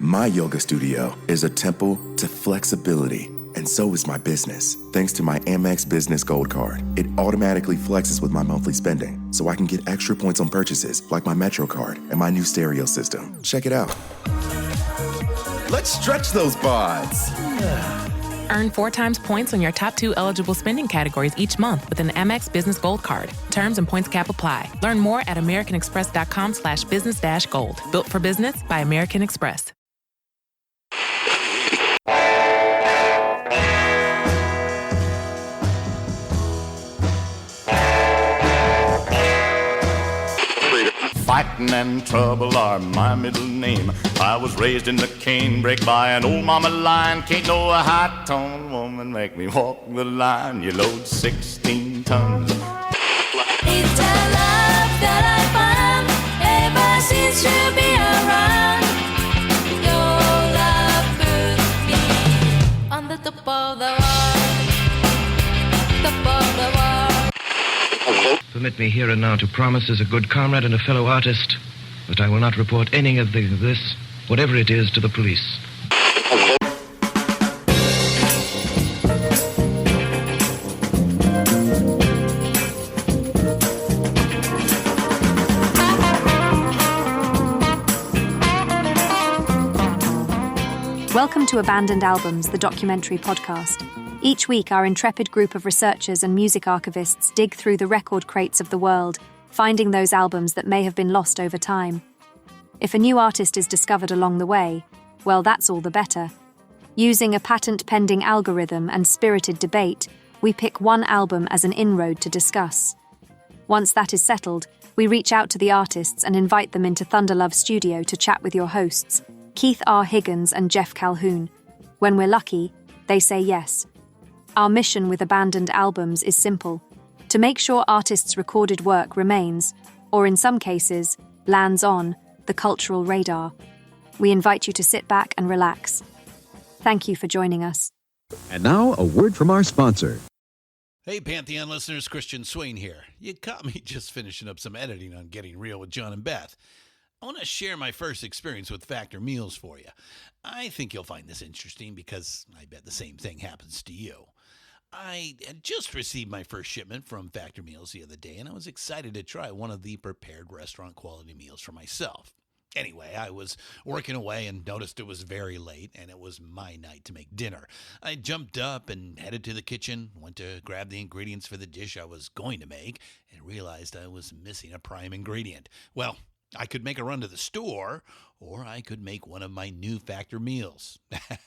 My yoga studio is a temple to flexibility, and so is my business. Thanks to my Amex Business Gold Card, it automatically flexes with my monthly spending, so I can get extra points on purchases like my Metro card and my new stereo system. Check it out. Let's stretch those bods. Earn 4 times points on your top 2 eligible spending categories each month with an Amex Business Gold Card. Terms and points cap apply. Learn more at americanexpress.com/business-gold. Built for business by American Express. Fighting and trouble are my middle name. I was raised in the canebrake by an old mama lion. Can't no high-tone woman make me walk the line. You load 16 tons. It's the love that I found ever since you've been around. Your love puts me on the top of the world. Top of the world. Permit me here and now to promise as a good comrade and a fellow artist that I will not report any of this, whatever it is, to the police. Welcome to Abandoned Albums, the documentary podcast. Each week, our intrepid group of researchers and music archivists dig through the record crates of the world, finding those albums that may have been lost over time. If a new artist is discovered along the way, well, that's all the better. Using a patent-pending algorithm and spirited debate, we pick one album as an inroad to discuss. Once that is settled, we reach out to the artists and invite them into Thunderlove studio to chat with your hosts, Keith R. Higgins and Geoff Calhoun. When we're lucky, they say yes. Our mission with Abandoned Albums is simple: to make sure artists' recorded work remains, or in some cases, lands on, the cultural radar. We invite you to sit back and relax. Thank you for joining us. And now, a word from our sponsor. Hey, Pantheon listeners, Christian Swain here. You caught me just finishing up some editing on Getting Real with John and Beth. I want to share my first experience with Factor Meals for you. I think you'll find this interesting because I bet the same thing happens to you. I had just received my first shipment from Factor Meals the other day, and I was excited to try one of the prepared restaurant quality meals for myself. Anyway, I was working away and noticed it was very late, and it was my night to make dinner. I jumped up and headed to the kitchen, went to grab the ingredients for the dish I was going to make, and realized I was missing a prime ingredient. Well, I could make a run to the store, or I could make one of my new Factor meals.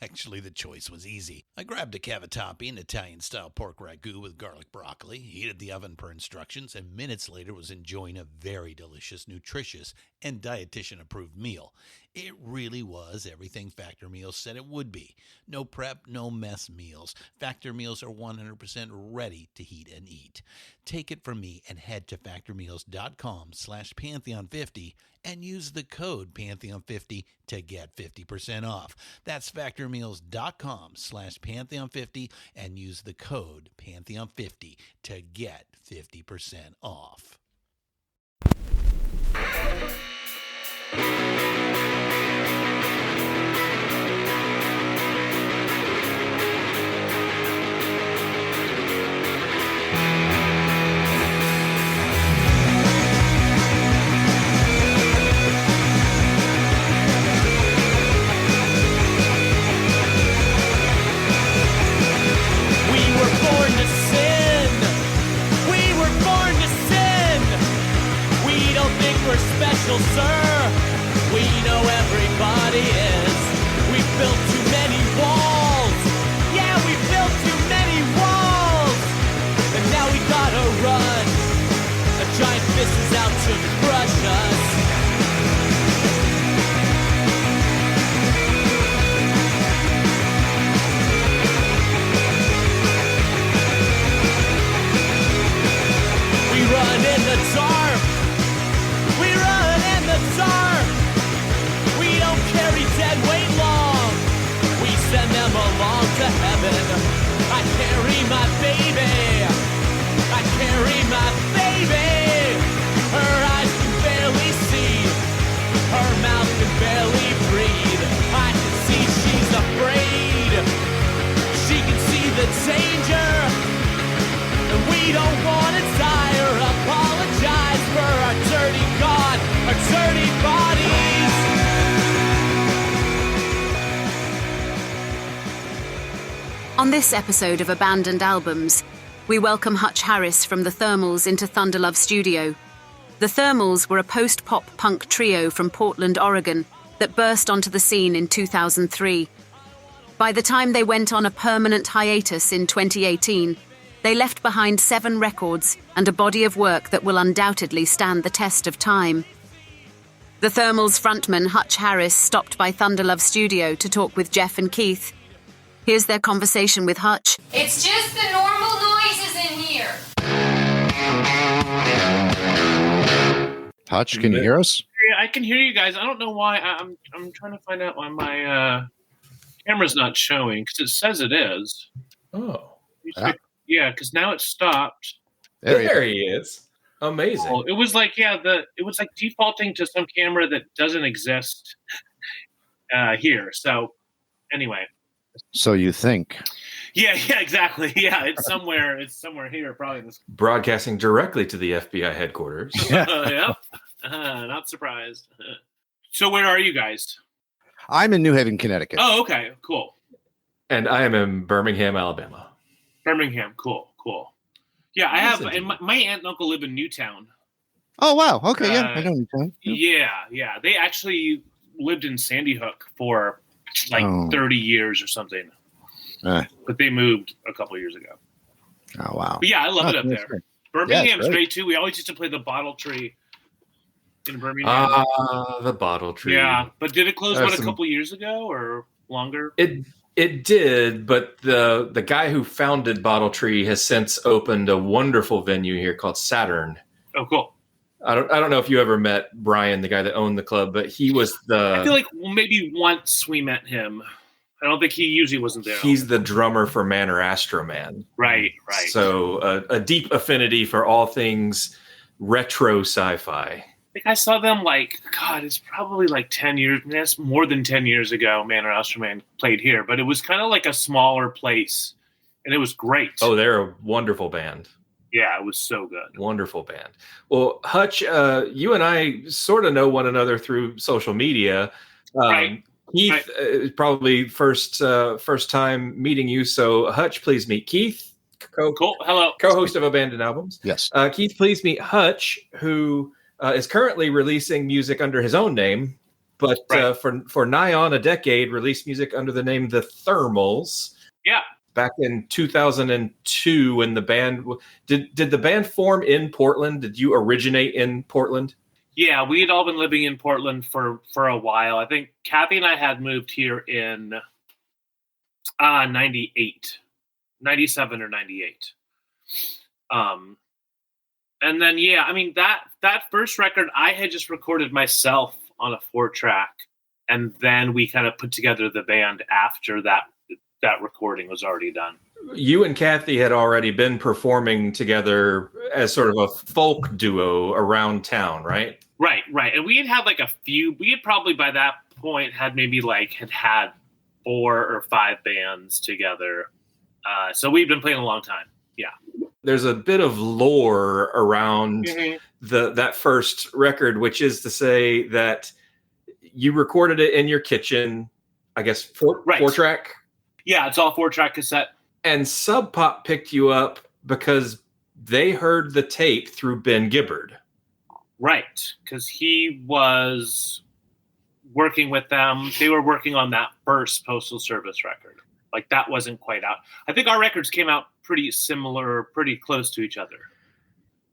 Actually, the choice was easy. I grabbed a cavatappi, an Italian-style pork ragu with garlic broccoli, heated the oven per instructions, and minutes later was enjoying a very delicious, nutritious, and dietitian-approved meal. It really was everything Factor Meals said it would be. No prep, no mess meals. Factor Meals are 100% ready to heat and eat. Take it from me and head to factormeals.com/Pantheon50 and use the code Pantheon50 to get 50% off. That's factormeals.com/Pantheon50 and use the code Pantheon50 to get 50% off. We're special, sir. We know everybody is. We've built too many walls. Yeah, we've built too many walls. And now we gotta run. A giant fist is out to crush us. We run in the dark. We run in the dark. We don't carry On this episode of Abandoned Albums, we welcome Hutch Harris from the Thermals into Thunderlove Studio. The Thermals were a post-pop punk trio from Portland, Oregon, that burst onto the scene in 2003. By the time they went on a permanent hiatus in 2018, they left behind 7 records and a body of work that will undoubtedly stand the test of time. The Thermals frontman Hutch Harris stopped by Thunderlove Studio to talk with Geoff and Keith. Here's their conversation with Hutch. It's just the normal noises in here. Hutch, can you hear us? Yeah, I can hear you guys. I don't know why. I'm trying to find out why my camera's not showing, because it says it is. Oh. Yeah, because now it stopped. There he is. Amazing. Oh, it was like, it was like defaulting to some camera that doesn't exist here. So anyway. So you think? Yeah, exactly. Yeah, it's somewhere here, probably. Broadcasting directly to the FBI headquarters. Yep. Not surprised. So where are you guys? I'm in New Haven, Connecticut. Oh, okay, cool. And I am in Birmingham, Alabama. Birmingham, cool. Yeah, I have. And my aunt and uncle live in Newtown. Oh wow. Okay, yeah, I know Newtown. Yeah. They actually lived in Sandy Hook for 30 years or something. But they moved a couple of years ago. Oh wow. But yeah, I love it up there. Great. Birmingham's great too. We always used to play the Bottle Tree in Birmingham. The Bottle Tree. Yeah, but did it close a couple of years ago or longer? It did, but the guy who founded Bottle Tree has since opened a wonderful venue here called Saturn. Oh, cool. I don't know if you ever met Brian, the guy that owned the club, but he was I feel like maybe once we met him. I don't think he usually wasn't there. He's the drummer for Man or Astro Man. Right. So a deep affinity for all things retro sci-fi. I think I saw them it's probably 10 years. That's more than 10 years ago. Man or Astro Man played here, but it was kind of like a smaller place, and it was great. Oh, they're a wonderful band. Yeah, it was so good. Wonderful band. Well, Hutch, you and I sort of know one another through social media. Right. Keith is probably first time meeting you. So Hutch, please meet Keith. Cool. Hello. Co-host of Abandoned Albums. Yes. Keith, please meet Hutch, who is currently releasing music under his own name, but for nigh on a decade, released music under the name The Thermals. Yeah. Back in 2002, when the band did the band form in Portland? Did you originate in Portland? Yeah, we had all been living in Portland for a while. I think Kathy and I had moved here in 98, 97 or 98. And then, that first record, I had just recorded myself on a 4-track, and then we kind of put together the band after that recording was already done. You and Kathy had already been performing together as sort of a folk duo around town, right? Right. And we had a few. We had probably by that point had maybe had 4 or 5 bands together. So we've been playing a long time. Yeah. There's a bit of lore around that first record, which is to say that you recorded it in your kitchen, I guess, 4-track. Yeah, it's all 4-track cassette. And Sub Pop picked you up because they heard the tape through Ben Gibbard. Right, because he was working with them. They were working on that first Postal Service record. That wasn't quite out. I think our records came out pretty similar, pretty close to each other.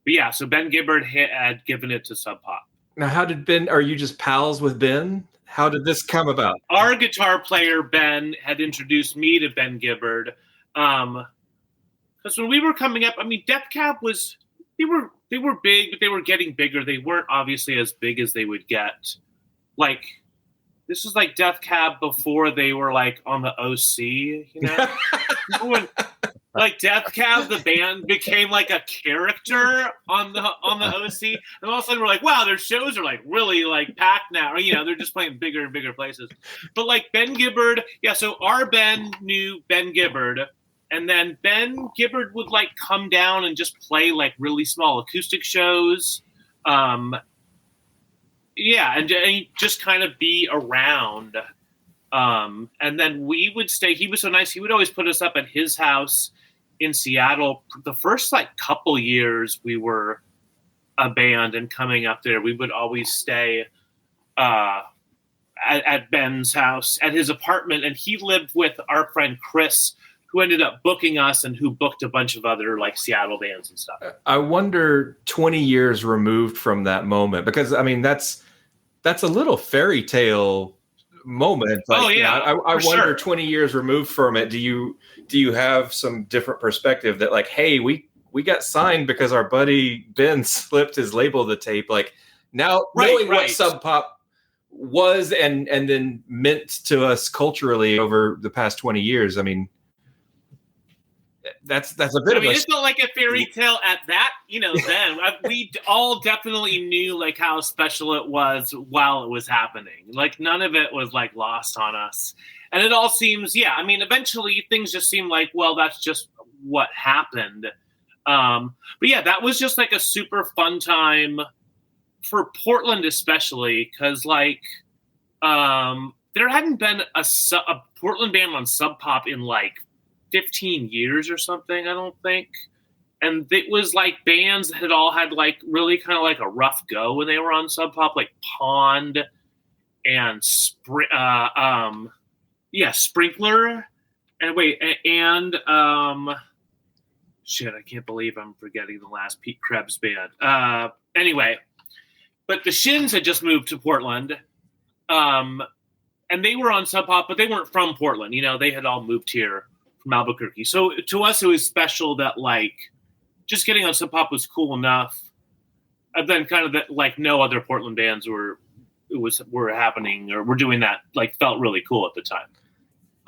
But yeah, so Ben Gibbard had given it to Sub Pop. Now, how did Ben, are you just pals with Ben? How did this come about? Our guitar player, Ben, had introduced me to Ben Gibbard. Because when we were coming up, Death Cab was, they were big, but they were getting bigger. They weren't obviously as big as they would get. This was Death Cab before they were on the OC, when Death Cab, the band, became a character on the OC, and all of a sudden we're wow, their shows are really packed now. Or, they're just playing bigger and bigger places. But Ben Gibbard, so our Ben knew Ben Gibbard, and then Ben Gibbard would come down and just play really small acoustic shows. And just kind of be around. And then we would stay. He was so nice. He would always put us up at his house in Seattle. The first like couple years we were a band and coming up there, we would always stay at Ben's house, at his apartment. And he lived with our friend Chris, who ended up booking us and who booked a bunch of other like Seattle bands and stuff. I wonder 20 years removed from that moment, because I mean, that's a little fairy tale moment. Like, I wonder sure. 20 years removed from it. Do you have some different perspective that like, hey, we got signed because our buddy Ben slipped his label of the tape. Like now knowing what Sub Pop was and then meant to us culturally over the past 20 years. I mean, that's a bit of a... It's not like a fairy tale at that, then. We all definitely knew, like, how special it was while it was happening. Like, none of it was, like, lost on us. And it all seems, eventually things just seem like, well, that's just what happened. But, yeah, that was just, like, a super fun time for Portland especially, because, like, there hadn't been a Portland band on Sub Pop in, like, 15 years or something, I don't think. And it was like bands that had all had like really kind of like a rough go when they were on Sub Pop, like Pond and Sprinkler. And shit, I can't believe I'm forgetting the last Pete Krebs band. Anyway, but the Shins had just moved to Portland. And they were on Sub Pop, but they weren't from Portland. They had all moved here from Albuquerque. So to us, it was special that like just getting on Sub Pop was cool enough. And then kind of that like no other Portland bands were happening or were doing that, like felt really cool at the time.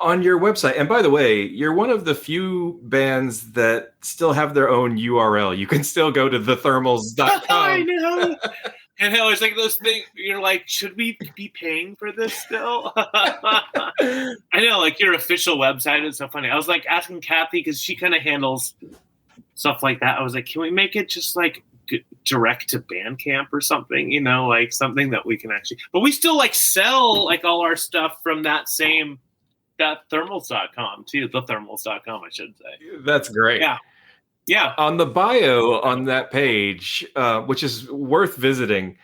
On your website, and by the way, you're one of the few bands that still have their own URL. You can still go to thethermals.com. I know. And I was like those things, you're like, should we be paying for this still? I know, like your official website is so funny. I was like asking Kathy, because she kind of handles stuff like that. I was like, can we make it just like direct to Bandcamp or something? Like something that we can actually, but we still like sell like all our stuff from that thermals.com too. Thethermals.com, I should say. That's great. Yeah. On the bio on that page, which is worth visiting,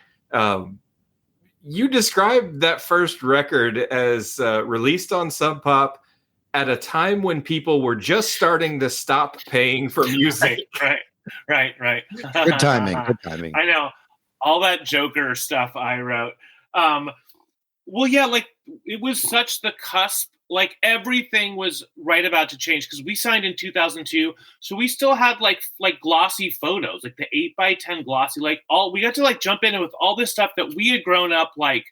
you described that first record as released on Sub Pop at a time when people were just starting to stop paying for music. Right. Good timing. I know. All that Joker stuff I wrote. Well, yeah, like it was such the cusp. Like everything was right about to change because we signed in 2002, so we still had like glossy photos, like the 8x10 glossy, like we got to like jump in with all this stuff that we had grown up like,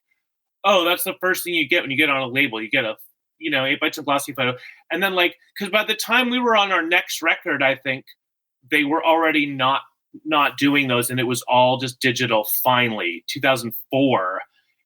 oh, that's the first thing you get when you get on a label, you get a 8x10 glossy photo, and then like because by the time we were on our next record, I think they were already not doing those, and it was all just digital. Finally, 2004,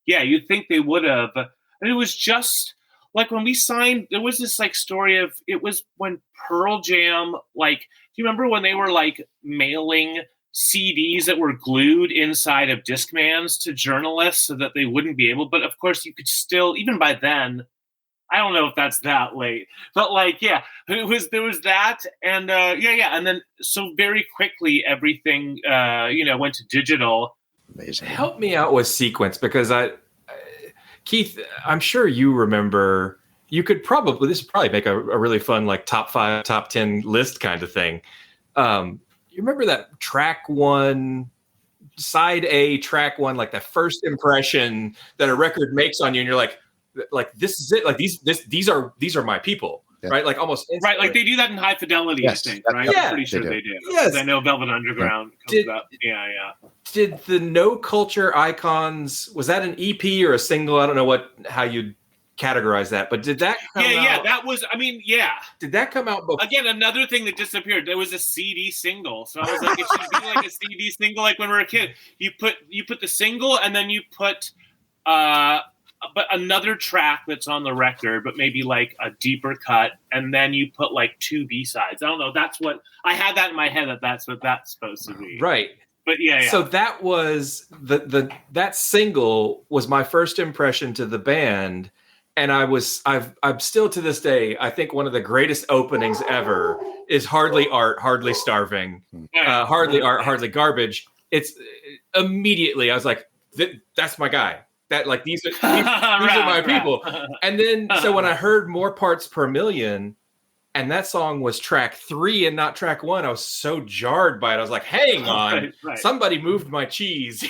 yeah, you'd think they would have, and it was just. Like when we signed, there was this like story of it was when Pearl Jam, like, do you remember when they were like mailing CDs that were glued inside of Discmans to journalists so that they wouldn't be able, but of course you could still, even by then, I don't know if that's that late, but like, yeah, there was that. And and then so very quickly everything, went to digital. Amazing. Help me out with Sequence, because Keith, I'm sure you remember, this would probably make a really fun, like top 5, top 10 list kind of thing. You remember that track 1, side A, track 1, like the first impression that a record makes on you, and you're like this is it, like these are my people, right? Like almost instantly. Right, like they do that in High Fidelity, yes, I think, right? Yeah, I'm pretty sure they do. Yes, I know Velvet Underground comes up. Yeah. Did the No Culture Icons, was that an EP or a single? I don't know how you'd categorize that, but did that come out? That was, Did that come out before? Again, another thing that disappeared. There was a CD single. So I was like, it should be like a CD single, like when we were a kid. You put the single and then you put but another track that's on the record, but maybe like a deeper cut, and then you put like 2 B-sides. I don't know. That's what I had that in my head that's what that's supposed to be. Right. But yeah. So that was that single was my first impression to the band, And I'm still to this day, I think one of the greatest openings ever is Hardly Art, Hardly Starving, Hardly Art, Hardly Garbage. It's immediately, I was like, that's my guy. That like, these are my people. And then, so when I heard More Parts Per Million, and that song was track 3 and not track 1, I was so jarred by it. I was like, hang on, somebody moved my cheese.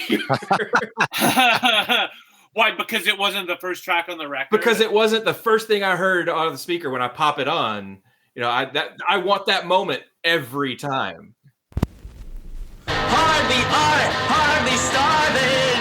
Why? Because it wasn't the first track on the record? Because it wasn't the first thing I heard on the speaker when I pop it on. You know, I want that moment every time. Hardly art, hardly starving.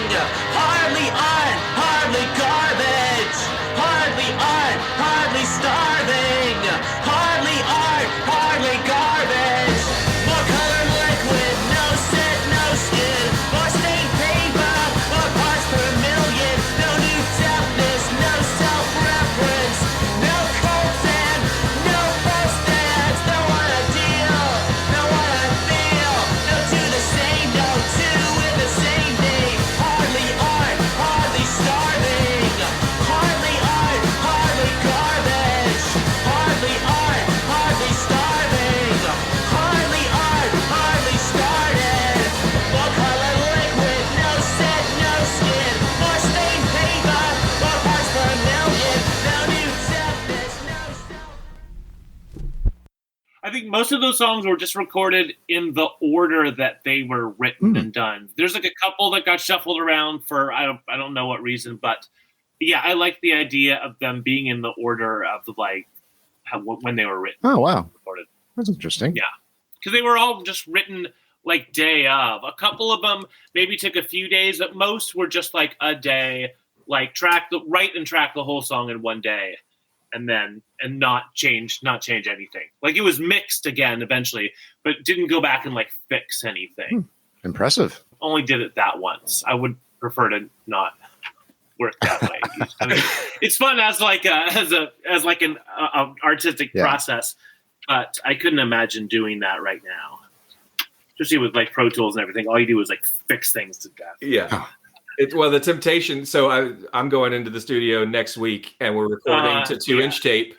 Hardly art, hardly garbage. Hardly art, hardly starving. Hardly art, hardly garbage. More colored liquid, no scent, no skin. More stained paper, more parts per million. No new deafness, no self-reference. No cults and no false stands. No one I deal, no one I feel. No to the same, no two in the same name. Hardly art, hardly starving. Hardly art, hardly garbage. Hardly art, hardly starving. Hardly art, hardly started. More colored liquid, no scent, no skin. More stained paper, more parts per million. No new deafness, no I think most of those songs were just recorded in the order that they were written and done. There's like a couple that got shuffled around for I don't know what reason, but yeah, I like the idea of them being in the order of the when they were written. Oh wow, recorded. That's interesting. Yeah, because they were all just written like day of. A couple of them maybe took a few days, but most were just like a day, like write and track the whole song in one day. And not change anything. Like it was mixed again eventually, but didn't go back and like fix anything. Impressive. Only did it that once. I would prefer to not work that way. I mean, it's fun as like an artistic process, but I couldn't imagine doing that right now. Especially with like Pro Tools and everything, all you do is like fix things to death. Yeah. Well, the temptation. So I'm going into the studio next week, and we're recording to 2-inch tape.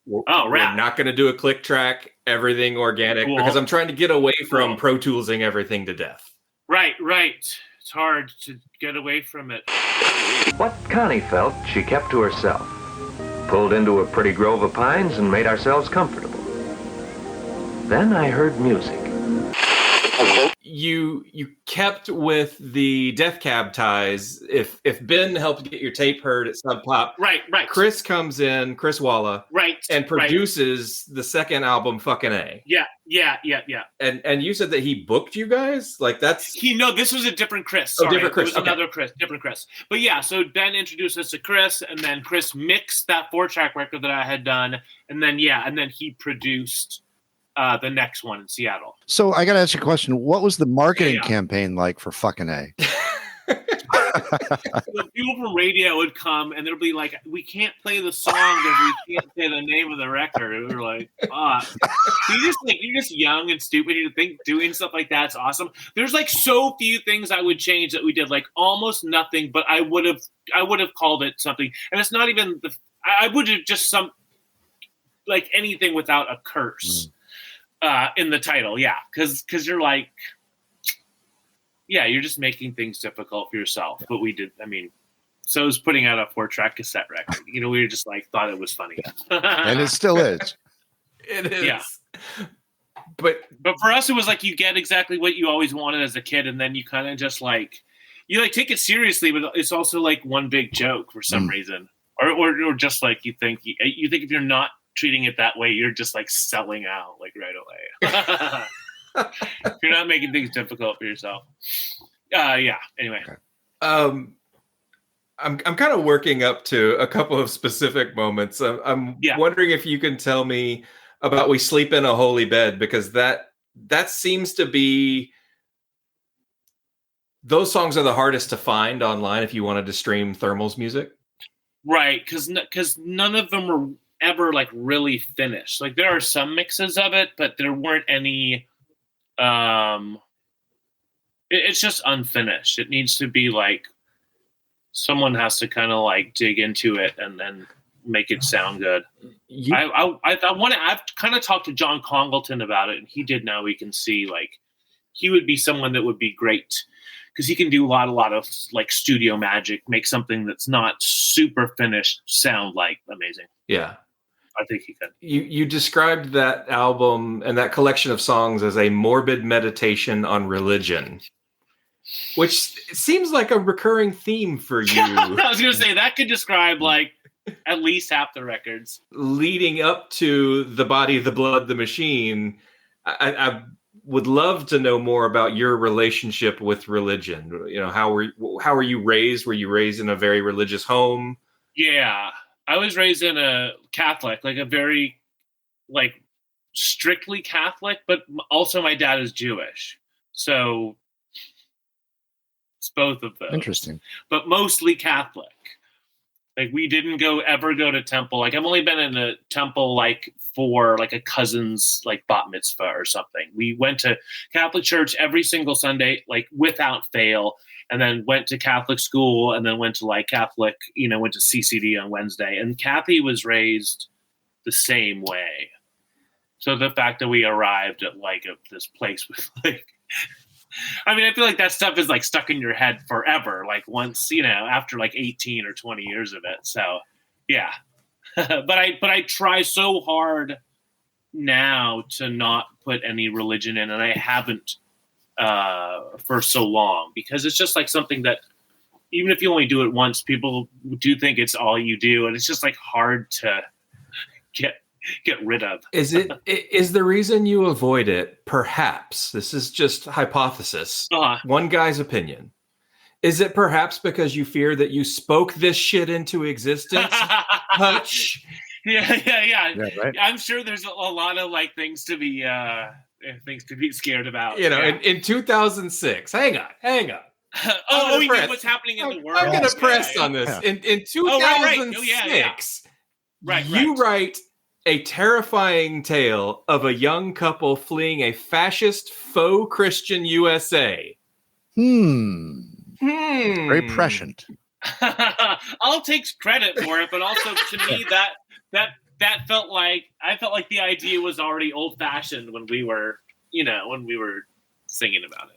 We're not going to do a click track, everything organic, because I'm trying to get away from Pro Toolsing everything to death. Right. It's hard to get away from it. What Connie felt, she kept to herself. Pulled into a pretty grove of pines and made ourselves comfortable. Then I heard music. You kept with the Death Cab ties. If Ben helped get your tape heard at Sub Pop, right. Chris comes in, Chris Walla, and produces the second album, Fucking A. Yeah. And you said that he booked you guys, like that's this was a different Chris. Sorry, different Chris. It was another Chris, different Chris. But yeah, so Ben introduced us to Chris, and then Chris mixed that 4-track record that I had done, and then he produced the next one in Seattle. So I got to ask you a question. What was the marketing campaign like for Fucking A? The people from radio would come and they'll be like, we can't play the song because we can't say the name of the record. And we're like, you're just young and stupid. You think doing stuff like that's awesome. There's like so few things I would change that we did, like almost nothing, but I would have called it something. And it's not even I would have just like anything without a curse. In the title, because you're like, you're just making things difficult for yourself. But we did, so it was putting out a 4-track cassette record. We were just like, thought it was funny. And it still is. It is. Yeah. But for us, it was like you get exactly what you always wanted as a kid, and then you kind of just like, you like take it seriously, but it's also like one big joke for some reason. Or just like you think if you're not treating it that way, you're just like selling out like right away. You're not making things difficult for yourself. Anyway. Okay. I'm kind of working up to a couple of specific moments. I'm wondering if you can tell me about We Sleep in a Holy Bed, because that seems to be, those songs are the hardest to find online if you wanted to stream Thermal's music. Right, because none of them were ever like really finished. Like there are some mixes of it, but there weren't any. It's just unfinished. It needs to be like someone has to kind of like dig into it and then make it sound good. I've kind of talked to John Congleton about it, and he did Now We Can See. Like, he would be someone that would be great because he can do a lot of like studio magic, make something that's not super finished sound like amazing. Yeah. I think he could. You described that album and that collection of songs as a morbid meditation on religion, which seems like a recurring theme for you. I was going to say that could describe like at least half the records. Leading up to The Body, the Blood, the Machine, I would love to know more about your relationship with religion. You know, how were you raised? Were you raised in a very religious home? Yeah, I was raised in a Catholic, like a very like strictly Catholic, but also my dad is Jewish. So it's both of those. Interesting. But mostly Catholic. Like we didn't ever go to temple. Like I've only been in a temple like for like a cousin's like bat mitzvah or something. We went to Catholic church every single Sunday, like without fail, and then went to Catholic school and then went to like Catholic, went to CCD on Wednesday. And Kathy was raised the same way. So the fact that we arrived at like this place with like, I mean, I feel like that stuff is like stuck in your head forever. Like once, after like 18 or 20 years of it. So yeah, but I try so hard now to not put any religion in, and I haven't for so long, because it's just like something that even if you only do it once, people do think it's all you do. And it's just like hard to get rid of. Is the reason you avoid it, perhaps, this is just hypothesis, one guy's opinion, is it perhaps because you fear that you spoke this shit into existence? Hutch? Yeah, right. I'm sure there's a lot of like things to be scared about. In 2006, hang on. What's happening in the world? I'm going to press on this. Yeah. In 2006, you write a terrifying tale of a young couple fleeing a fascist faux Christian USA. Very prescient. I'll take credit for it, but also to me that felt like the idea was already old fashioned when we were singing about it.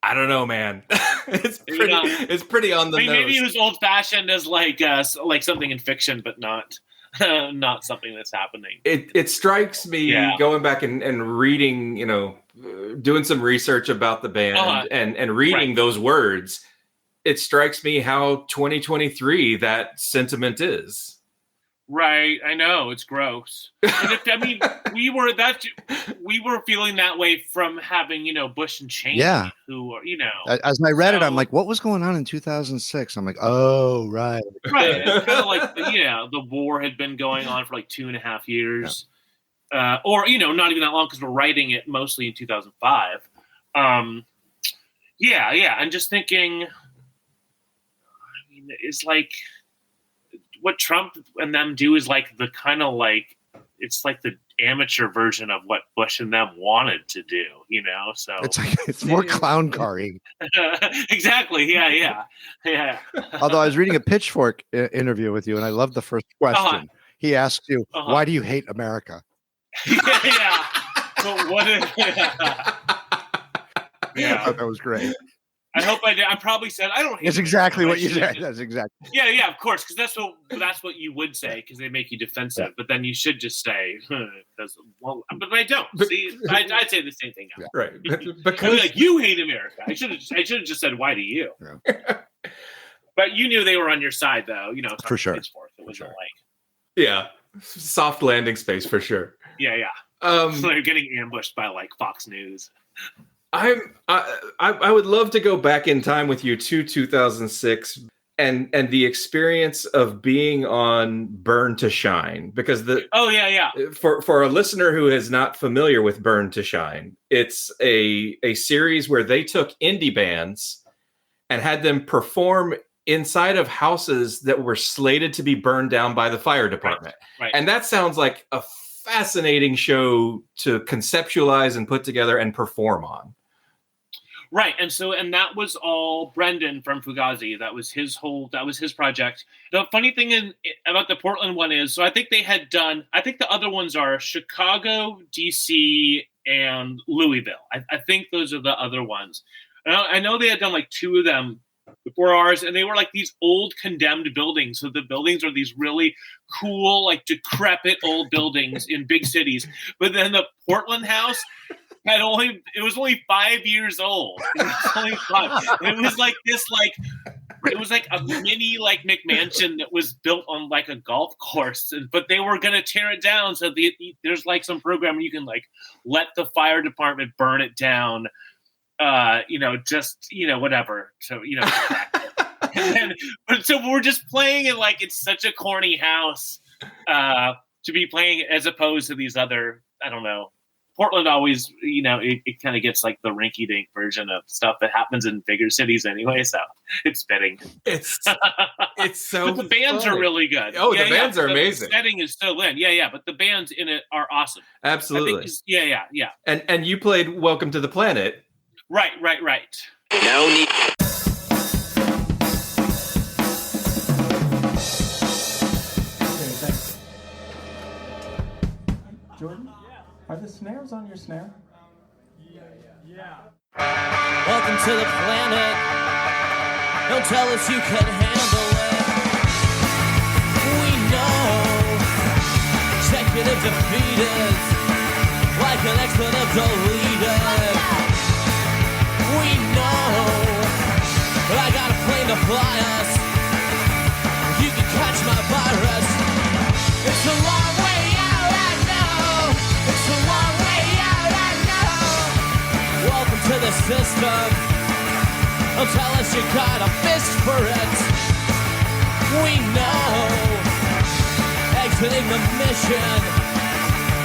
I don't know, man. It's pretty on the nose. Maybe it was old fashioned as like something in fiction, but not something that's happening. It strikes me going back and reading, doing some research about the band and reading those words. It strikes me how 2023 that sentiment is. Right, I know, it's gross. And we were feeling that way from having, Bush and Cheney, who are, As I read it, I'm like, what was going on in 2006? I'm like, oh, right. Right, it's kind of like, the war had been going on for like 2.5 years. Yeah. Or, not even that long, because we're writing it mostly in 2005. I'm just thinking, it's like, what Trump and them do is like the kind of like, it's like the amateur version of what Bush and them wanted to do, you know. So it's more clown carring. Exactly. Yeah. Although I was reading a Pitchfork interview with you, and I love the first question. He asks you, "Why do you hate America?" Yeah. So what? I thought that was great. I hope I did. I probably said I don't. It's exactly what you said. That's exactly. Yeah, of course, because that's what you would say because they make you defensive. Yeah. But then you should just say because but I don't. See, I'd say the same thing now. Right? Because like you hate America. I should have just said why do you? Yeah. But you knew they were on your side, though. You know, for sure. It wasn't soft landing space for sure. Yeah. So they're getting ambushed by like Fox News. I would love to go back in time with you to 2006 and the experience of being on Burn to Shine, because for a listener who is not familiar with Burn to Shine, it's a series where they took indie bands and had them perform inside of houses that were slated to be burned down by the fire department. Right. And that sounds like a fascinating show to conceptualize and put together and perform on. Right. And that was all Brendan from Fugazi. That was his project. The funny thing about the Portland one is, so I think they had done, I think the other ones are Chicago, DC, and Louisville. I think those are the other ones. I know they had done like two of them before ours, and they were like these old condemned buildings. So the buildings are these really cool, like decrepit old buildings in big cities. But then the Portland house it was only 5 years old. It was only 5. It was like this, it was like a mini like McMansion that was built on like a golf course, but they were gonna tear it down. So there's like some program where you can like let the fire department burn it down. Whatever. So so we're just playing it like it's such a corny house to be playing as opposed to these other. I don't know. Portland always, it kind of gets like the rinky-dink version of stuff that happens in bigger cities anyway, so it's fitting. It's so But the bands are really good. Oh, the bands are amazing. The setting is still in. Yeah, but the bands in it are awesome. Absolutely. Yeah. And you played Welcome to the Planet. Right. No need. Jordan? Are the snares on your snare? Yeah. Welcome to the planet. Don't tell us you can handle it. We know. Executive defeated. Like an expletive deleted. We know. But I got a plane to fly us. You can catch my virus. It's a long way out, I know. It's a long way out, I know. Welcome to the system. Don't tell us you got a fist for it. We know. Exiting the mission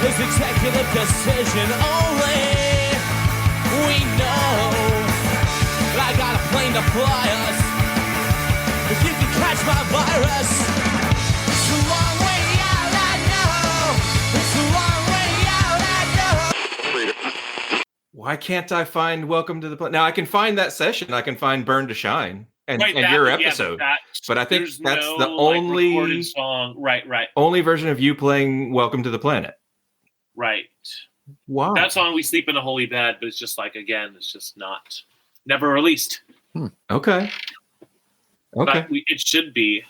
is executive decision only. We know. I got a plane to fly us. If you can catch my virus. It's a long way out, I know. It's a long way out, I know. Why can't I find Welcome to the Planet? Now I can find that session. I can find Burn to Shine and your episode. But I think that's the only song. Right. Only version of you playing Welcome to the Planet. Right. Wow. That song, We Sleep in a Holy Bed, but it's just like, again, it's just never released. Okay. But it should be.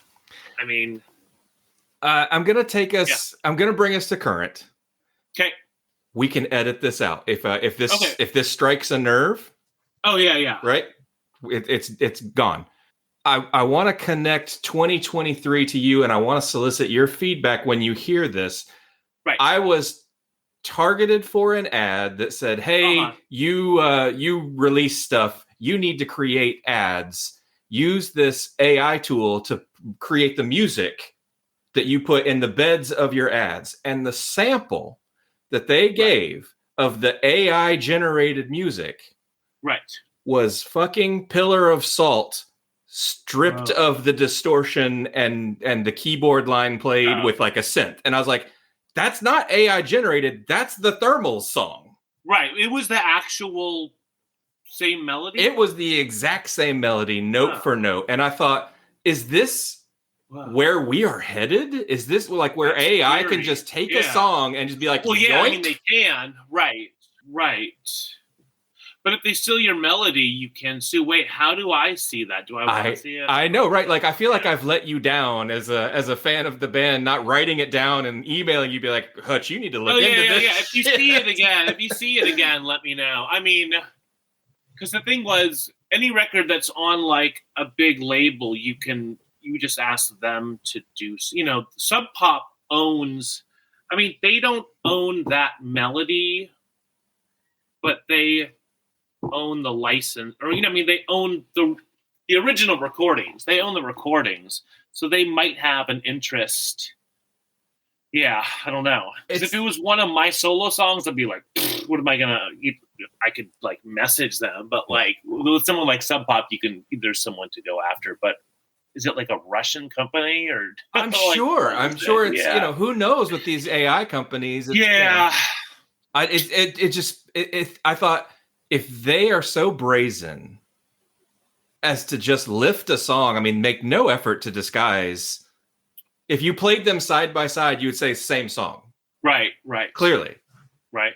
I mean, I'm going to take us, I'm going to bring us to current. Okay. We can edit this out. If this strikes a nerve. Oh, yeah. Right. It's gone. I want to connect 2023 to you, and I want to solicit your feedback when you hear this. Right. I was targeted for an ad that said, "Hey, you release stuff. You need to create ads. Use this AI tool to create the music that you put in the beds of your ads." And the sample that they gave of the AI generated music, was fucking Pillar of Salt, stripped of the distortion and the keyboard line played with like a synth. And I was like, that's not AI generated. That's the Thermals song. Right. It was the actual same melody. It was the exact same melody, note for note. And I thought, is this where we are headed? Is this like where AI can just take a song and just be like, well, yeah, yoink? I mean, they can. Right. But if they steal your melody, you can sue. Wait, how do I see that? Do I want to see it? I know, right? Like, I feel like I've let you down as a fan of the band, not writing it down and emailing you, be like, Hutch, you need to look into this. Yeah. If you see it again, let me know. I mean, because the thing was, any record that's on like a big label, you just ask them to do. Sub Pop owns. I mean, they don't own that melody, but they own the license, or they own the original recordings. They own the recordings, so they might have an interest. Yeah, I don't know. If it was one of my solo songs, I'd be like, what am I gonna? I could like message them, but like with someone like Sub Pop, there's someone to go after. But is it like a Russian company or? I'm sure it's who knows with these AI companies. I thought, if they are so brazen as to just lift a song, I mean, make no effort to disguise. If you played them side by side, you would say same song. Right. Clearly. Right.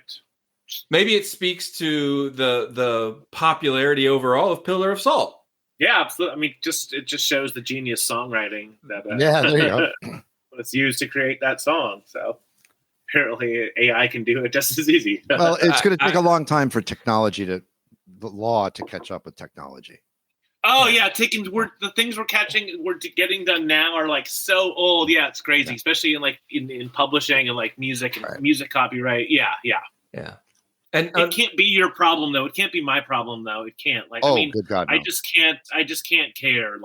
Maybe it speaks to the popularity overall of Pillar of Salt. Yeah, absolutely. I mean, it just shows the genius songwriting that there you go. was used to create that song. So apparently AI can do it just as easy. Well, it's going to take a long time for the law to catch up with technology. Oh yeah, the things we're getting done now are like so old. Yeah, it's crazy, especially in publishing and like music and music copyright. Yeah. And it can't be your problem though. It can't be my problem though. It can't. Good God, no. I just can't care.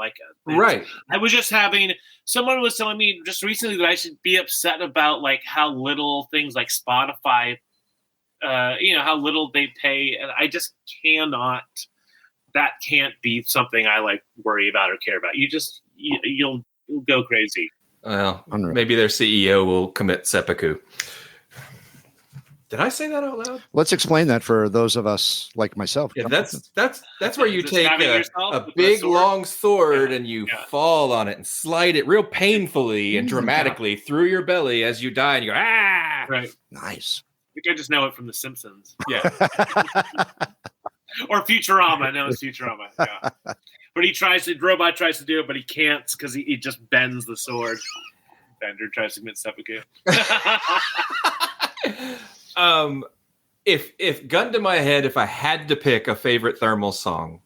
Right. I was just someone was telling me just recently that I should be upset about like how little things like Spotify, how little they pay, and I just cannot. That can't be something I like worry about or care about. You'll go crazy. Well, maybe their CEO will commit seppuku. Did I say that out loud? Let's explain that for those of us like myself. Yeah, that's where you take a big long sword and you fall on it and slide it real painfully and dramatically through your belly as you die, and you go, ah! Right. Nice. I think I just know it from The Simpsons. Yeah. Or Futurama. No, it's Futurama. Yeah. But the robot tries to do it, but he can't because he just bends the sword. Bender tries to commit seppuku. If gun to my head, if I had to pick a favorite Thermal song,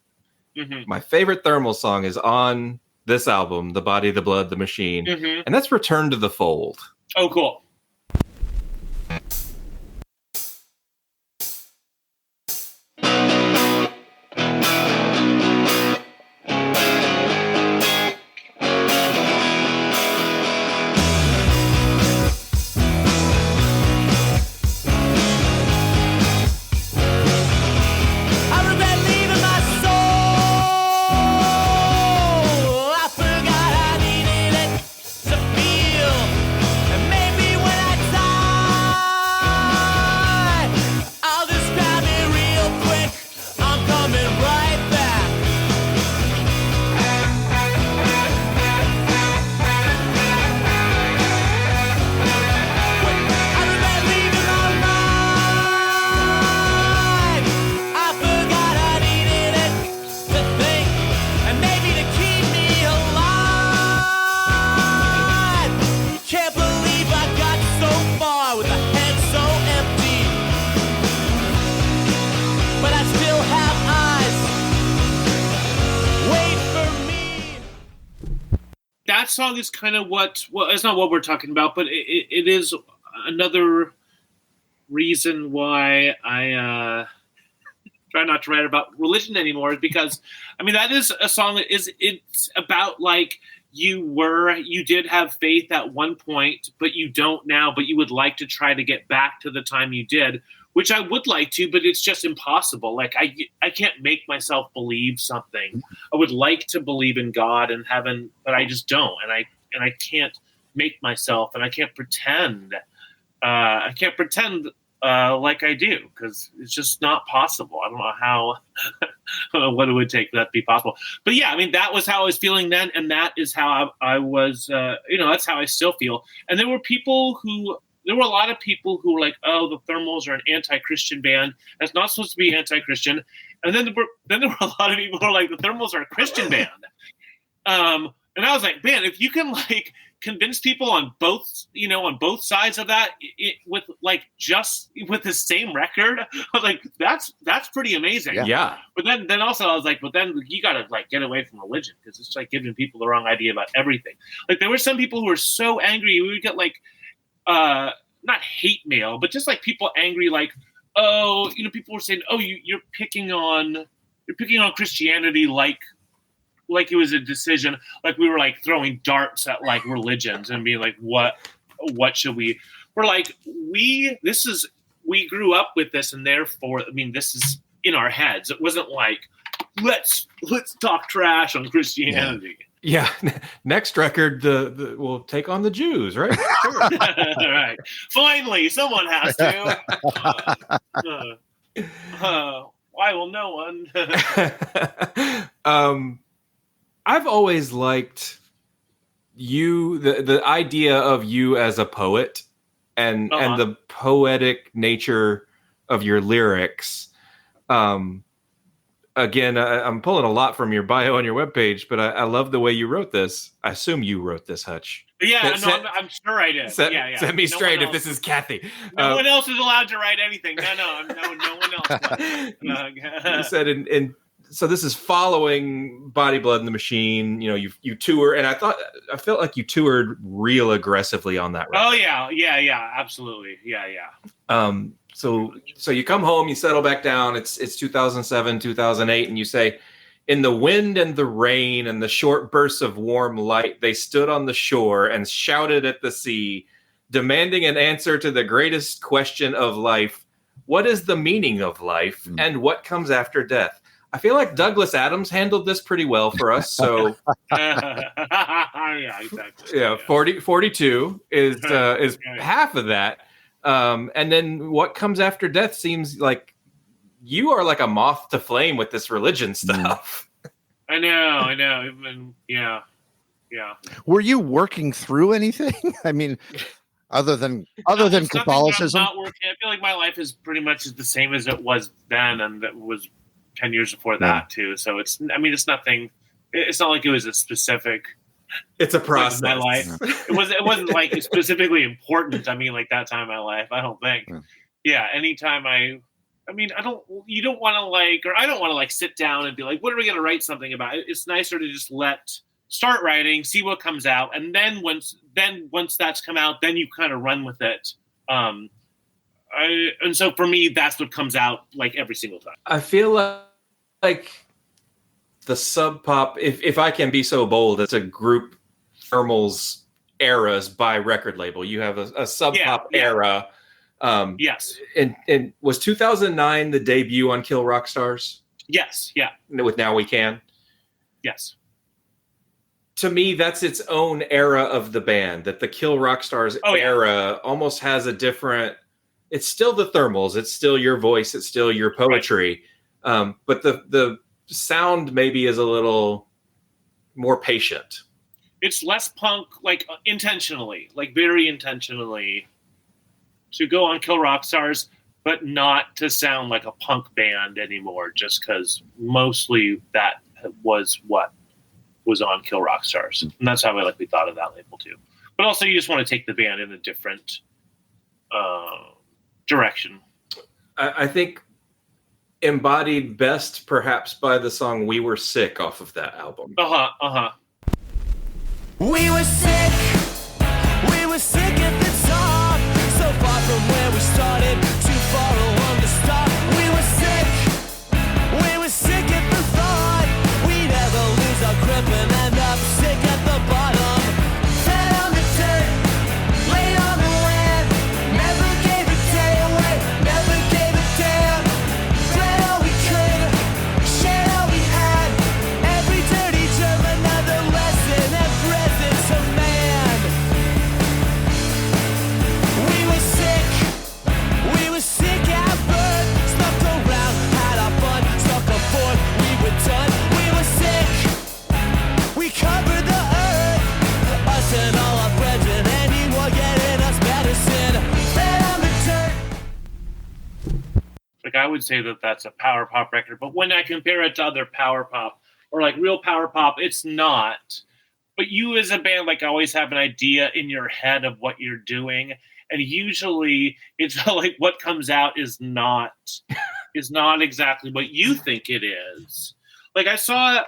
my favorite Thermal song is on this album, The Body, the Blood, the Machine, and that's Return to the Fold. Oh, cool. Song is kind of it's not what we're talking about, but it is another reason why I try not to write about religion anymore, is because that is a song that it's about like you did have faith at one point, but you don't now, but you would like to try to get back to the time you did, which I would like to, but it's just impossible. Like I can't make myself believe something. I would like to believe in God and heaven, but I just don't. And I can't make myself, and I can't pretend I can't pretend like I do, because it's just not possible. I don't know how, what it would take for that to be possible. But yeah, I mean, that was how I was feeling then, and that is how I was, that's how I still feel. And there were a lot of people who were like, oh, the Thermals are an anti-Christian band. That's not supposed to be anti-Christian. And then there were a lot of people who were like, the Thermals are a Christian band. And I was like, man, if you can like convince people on both sides of that with the same record, I was like, that's pretty amazing. Yeah. But then also I was like, but then you got to like get away from religion, because it's like giving people the wrong idea about everything. Like there were some people who were so angry. We would get like, not hate mail, but just like people angry, like, oh, people were saying, oh, you're picking on Christianity like it was a decision, like we were like throwing darts at like religions and being like, what should we? We're like, we grew up with this, and therefore, I mean, this is in our heads. It wasn't like let's talk trash on Christianity. Yeah. Next record, we'll take on the Jews, right? Sure. Right. Finally, someone has to. Why will no one? I've always liked you, the idea of you as a poet, and the poetic nature of your lyrics. Again, I'm pulling a lot from your bio on your webpage, but I love the way you wrote this. I assume you wrote this, Hutch. Yeah, I'm sure I did. Set me straight if this is Kathy. No one else is allowed to write anything. No one else. You said, and so this is following Body, Blood, and the Machine. You tour, and I felt like you toured real aggressively on that record. Oh yeah, absolutely, yeah. So you come home, you settle back down. It's 2007, 2008, and you say, in the wind and the rain and the short bursts of warm light, they stood on the shore and shouted at the sea, demanding an answer to the greatest question of life. What is the meaning of life, and what comes after death? I feel like Douglas Adams handled this pretty well for us. So yeah, exactly. Yeah, 42 is half of that. And then what comes after death seems like you are like a moth to flame with this religion stuff. I know. Yeah. Were you working through anything? I mean, other than Catholicism? Not working. I feel like my life is pretty much the same as it was then, and that was 10 years before that too. So it's nothing. It's not like it was a specific. It's a process. My life. It wasn't like specifically important. I mean, like that time in my life, I don't think. Yeah. Anytime I don't want to sit down and be like, what are we going to write something about? It's nicer to just start writing, see what comes out. And then once that's come out, then you kind of run with it. And so for me, that's what comes out like every single time. I feel like the Sub Pop, if I can be so bold, it's a group Thermals eras by record label. You have a Sub Pop era. Yes. And was 2009 the debut on Kill Rock Stars? Yes. Yeah. With Now We Can? Yes. To me, that's its own era of the band, that the Kill Rock Stars era almost has a different... It's still the Thermals. It's still your voice. It's still your poetry. Right. But the sound maybe is a little more patient. It's less punk, like intentionally, like very intentionally, to go on Kill Rock Stars, but not to sound like a punk band anymore, just because mostly that was what was on Kill Rock Stars. And that's how we thought of that label too. But also you just want to take the band in a different direction. I think embodied best perhaps by the song We Were Sick off of that album. We were sick at the top, so far from where we started, too far along the stop. We were sick at the thought we'd ever lose our grip and end up sick at the bottom. Fed on the dirt, laid on the land, never gave a day away, never gave a damn. Read all we could, shared all we had, every dirty germ another lesson and present to man. I would say that that's a power pop record. But when I compare it to other power pop or like real power pop, it's not. But you as a band like always have an idea in your head of what you're doing, and usually it's like what comes out is not exactly what you think it is. Like I saw,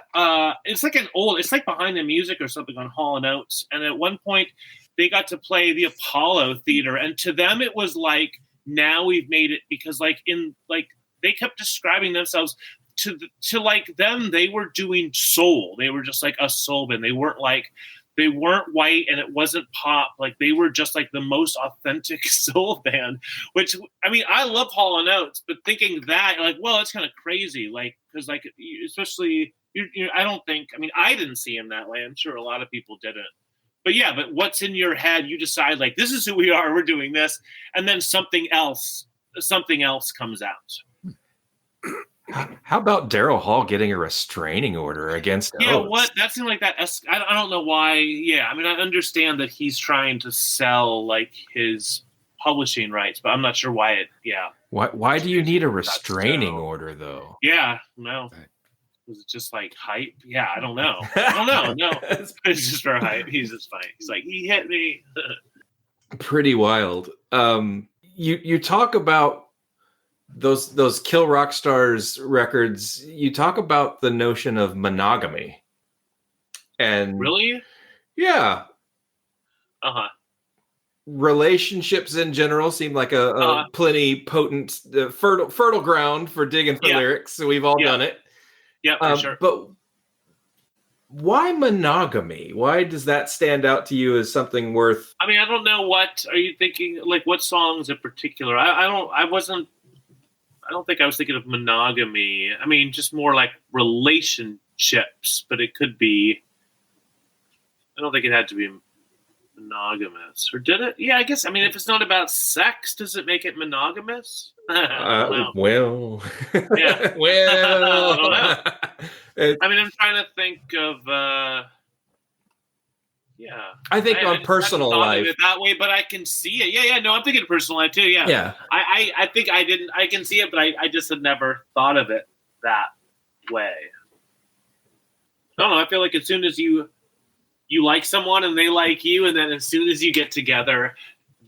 it's like Behind the Music or something on Hall & Oates, and at one point they got to play the Apollo Theater, and to them it was like, now we've made it, because they kept describing themselves to like them, they were doing soul. They were just like a soul band. They weren't white and it wasn't pop. Like they were just like the most authentic soul band, which, I mean, I love Hall & Oates, but thinking that, like, well, it's kind of crazy. Like, cause like, especially I don't think, I mean, I didn't see him that way. I'm sure a lot of people didn't, but yeah, but what's in your head, you decide like, this is who we are. We're doing this. And then something else comes out. How about Daryl Hall getting a restraining order against Yeah, Oates? what? That seemed like that. I don't know why. Yeah, I mean, I understand that he's trying to sell like his publishing rights, but I'm not sure why it. Yeah. Why do you need a restraining order though? Yeah, no. Was it just like hype? Yeah, I don't know. No, it's just for hype. He's just funny. He's like, he hit me. Pretty wild. You talk about those Kill Rock Stars records. You talk about the notion of monogamy, and really, yeah, relationships in general seem like a plenty potent, fertile ground for digging for lyrics. So we've all done it. Yeah, for sure. But why monogamy? Why does that stand out to you as something worth? I mean, I don't know. What are you thinking? Like, what songs in particular? I don't think I was thinking of monogamy. I mean, just more like relationships, but it could be. I don't think it had to be monogamous, or did it? Yeah, I guess. I mean, if it's not about sex, does it make it monogamous? Well, yeah. Well, I don't know. I mean, I'm trying to think of. Yeah, I think on personal life it that way, but I can see it. Yeah. No, I'm thinking personal life too. Yeah. Yeah. I think I didn't. I can see it, but I just had never thought of it that way. I don't know. I feel like as soon as you like someone and they like you, and then as soon as you get together,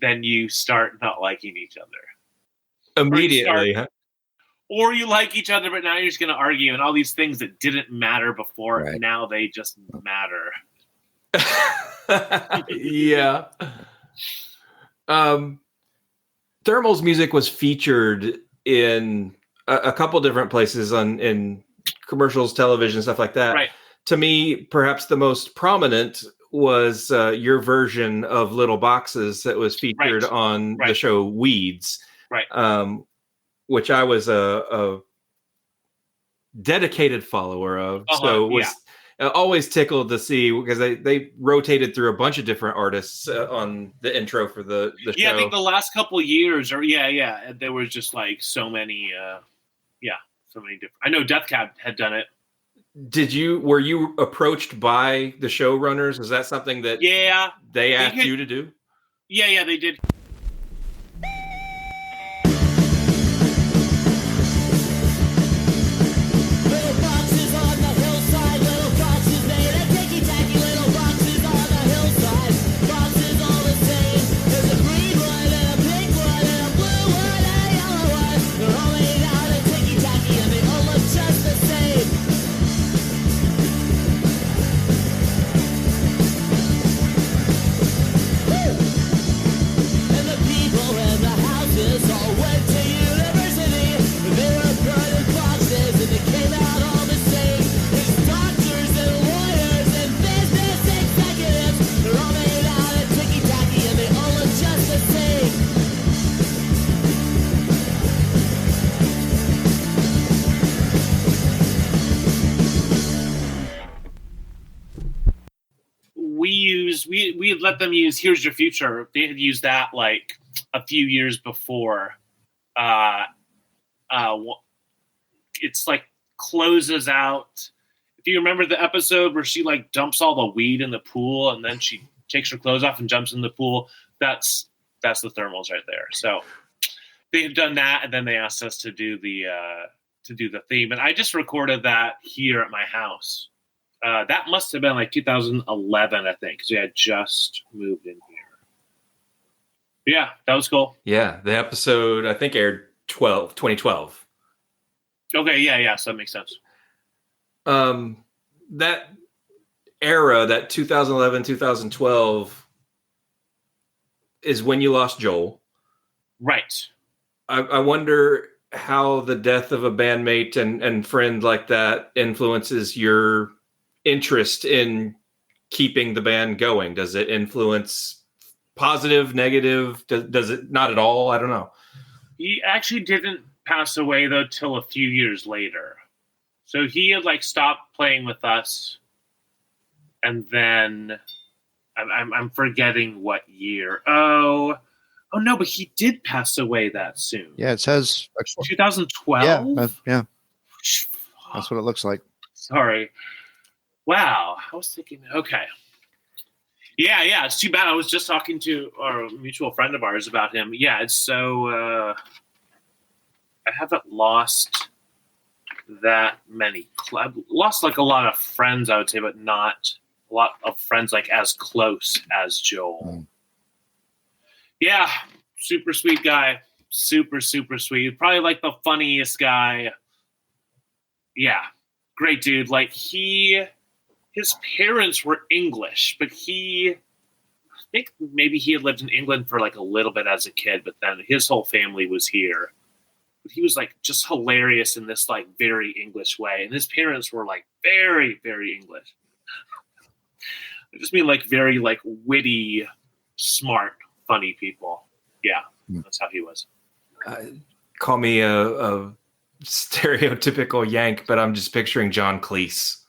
then you start not liking each other immediately. Or you like each other, but now you're just going to argue, and all these things that didn't matter before, Right. Now they just matter. Yeah. Thermal's music was featured in a couple different places in commercials, television, stuff like that. Right. To me, perhaps the most prominent was your version of Little Boxes that was featured on the show Weeds. Right. Which I was a dedicated follower of. So was always tickled to see, because they rotated through a bunch of different artists on the intro for the show. Yeah, I think the last couple of years, there was just like so many, so many different. I know Death Cab had done it. Were you approached by the showrunners? Is that something that they asked you to do? Yeah, they did. We had let them use Here's Your Future. They had used that like a few years before. It's like closes out. If you remember the episode where she like dumps all the weed in the pool and then she takes her clothes off and jumps in the pool, that's the Thermals right there. So they had done that, and then they asked us to do the theme, and I just recorded that here at my house. That must have been like 2011, I think, because we had just moved in here. Yeah, that was cool. Yeah, the episode, I think, aired 2012. Okay, yeah, so that makes sense. That era, that 2011, 2012, is when you lost Joel. Right. I wonder how the death of a bandmate and friend like that influences your interest in keeping the band going. Does it influence positive, negative? Does it not at all? I don't know. He actually didn't pass away though till a few years later. So he had like stopped playing with us, and then I'm forgetting what year. Oh no, but he did pass away that soon. Yeah, it says 2012. Yeah, that's what it looks like. Sorry. Wow, I was thinking. Okay. Yeah, it's too bad. I was just talking to a mutual friend of ours about him. Yeah, it's so. I haven't lost that many. I've lost like a lot of friends, I would say, but not a lot of friends like as close as Joel. Yeah, super sweet guy. Super, super sweet. Probably like the funniest guy. Yeah, great dude. Like his parents were English, but I think maybe he had lived in England for like a little bit as a kid, but then his whole family was here. But he was like just hilarious in this like very English way. And his parents were like very, very English. I just mean like very like witty, smart, funny people. Yeah, that's how he was. Call me a stereotypical Yank, but I'm just picturing John Cleese.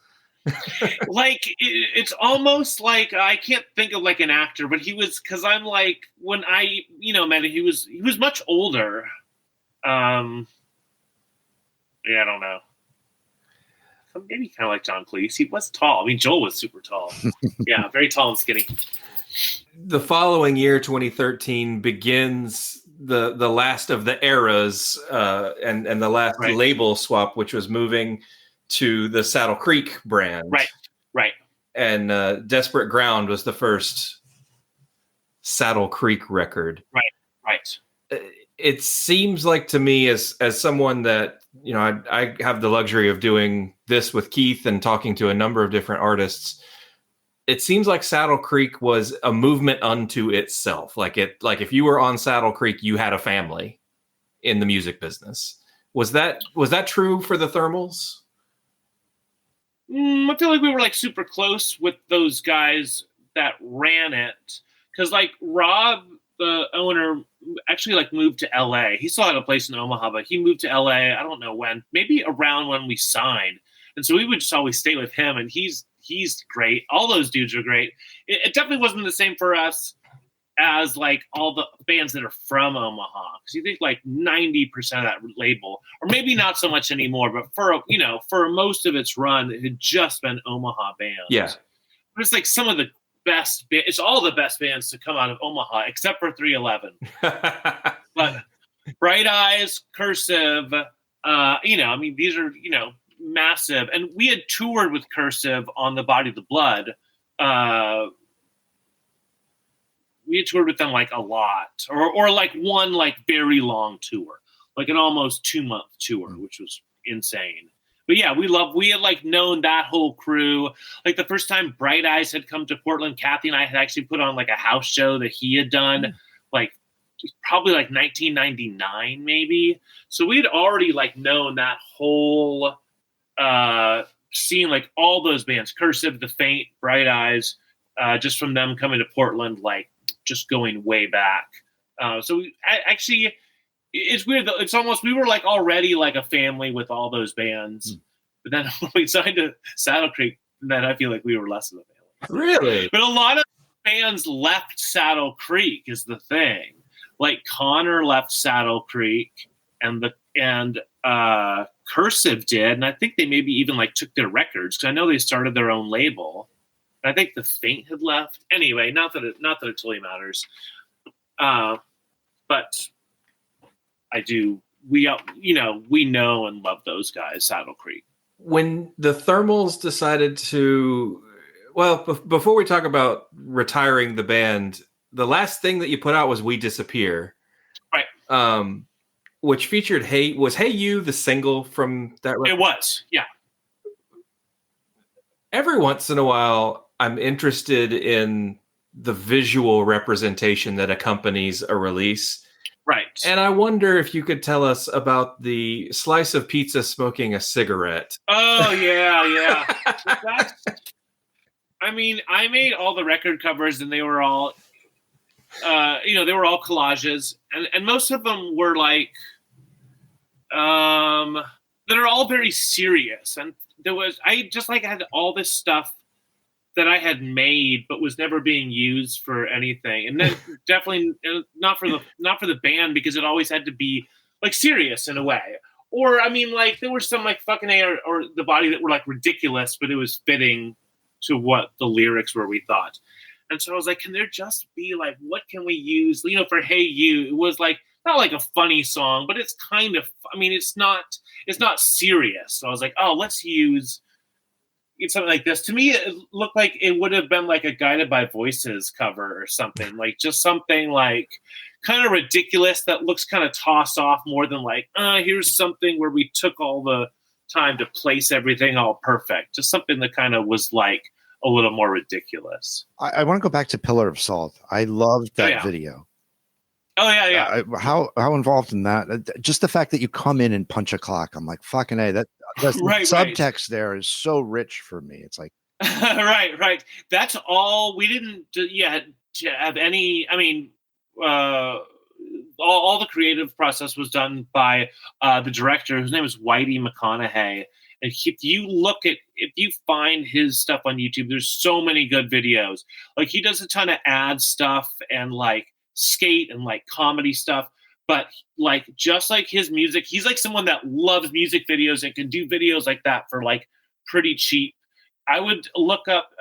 Like it's almost like I can't think of like an actor, but he was, because I'm like when I met him, he was much older. Yeah, I don't know. Maybe kind of like John Cleese. He was tall. I mean, Joel was super tall. Yeah, very tall and skinny. The following year, 2013, begins the last of the eras and the last label swap, which was moving to the Saddle Creek brand. Right. And Desperate Ground was the first Saddle Creek record. Right. It seems like to me, as someone that, I have the luxury of doing this with Keith and talking to a number of different artists. It seems like Saddle Creek was a movement unto itself. Like if you were on Saddle Creek, you had a family in the music business. Was that true for the Thermals? I feel like we were like super close with those guys that ran it, because like Rob, the owner, actually like moved to LA. He still had a place in Omaha, but he moved to LA. I don't know when, maybe around when we signed. And so we would just always stay with him, and he's great. All those dudes are great. It definitely wasn't the same for us as like all the bands that are from Omaha, because you think like 90% of that label, or maybe not so much anymore, but for most of its run, it had just been Omaha bands. Yeah, but it's like some of the best. It's all the best bands to come out of Omaha, except for 311. But Bright Eyes, Cursive, I mean, these are massive, and we had toured with Cursive on the Body of the Blood. We had toured with them like a lot, or like one like very long tour, like an almost 2-month tour, which was insane. But yeah, we had like known that whole crew. Like the first time Bright Eyes had come to Portland, Kathy and I had actually put on like a house show that he had done, like probably like 1999 maybe. So we had already like known that whole scene, like all those bands, Cursive, The Faint, Bright Eyes, just from them coming to Portland, like just going way back. So it's weird though. It's almost, we were like already like a family with all those bands, but then when we signed to Saddle Creek, then I feel like we were less of a family. Really? But a lot of bands left Saddle Creek is the thing. Like Connor left Saddle Creek, and Cursive did, and I think they maybe even like took their records, because I know they started their own label. I think The Faint had left. Anyway, not that it totally matters. But I do. We know and love those guys, Saddle Creek. When the Thermals decided to, before we talk about retiring the band, the last thing that you put out was "We Disappear," right? Which featured Hey You the single from that record? It was, yeah. Every once in a while, I'm interested in the visual representation that accompanies a release. Right. And I wonder if you could tell us about the slice of pizza smoking a cigarette. Oh, yeah. I mean, I made all the record covers and they were all, they were all collages. And most of them were like, that are all very serious. And I had all this stuff that I had made, but was never being used for anything. And then definitely not for the band, because it always had to be like serious in a way. Or, I mean, like there were some like Fucking A or The Body that were like ridiculous, but it was fitting to what the lyrics were, we thought. And so I was like, can there just be like, what can we use? For Hey You, it was like, not like a funny song, but it's kind of, I mean, it's not serious. So I was like, oh, let's use something like this. To me, it looked like it would have been like a Guided by Voices cover or something, like just something like kind of ridiculous that looks kind of tossed off more than like, here's something where we took all the time to place everything all perfect. Just something that kind of was like a little more ridiculous. I want to go back to Pillar of Salt. I loved that video. Oh yeah. How involved in that? Just the fact that you come in and punch a clock. I'm like, fucking A, that subtext there is so rich for me. It's like right. That's all. We didn't have any. I mean, all the creative process was done by the director, whose name is Whitey McConaughey. And if you find his stuff on YouTube, there's so many good videos. Like he does a ton of ad stuff and like skate and like comedy stuff. But like, just like his music, he's like someone that loves music videos and can do videos like that for like pretty cheap. I would look up,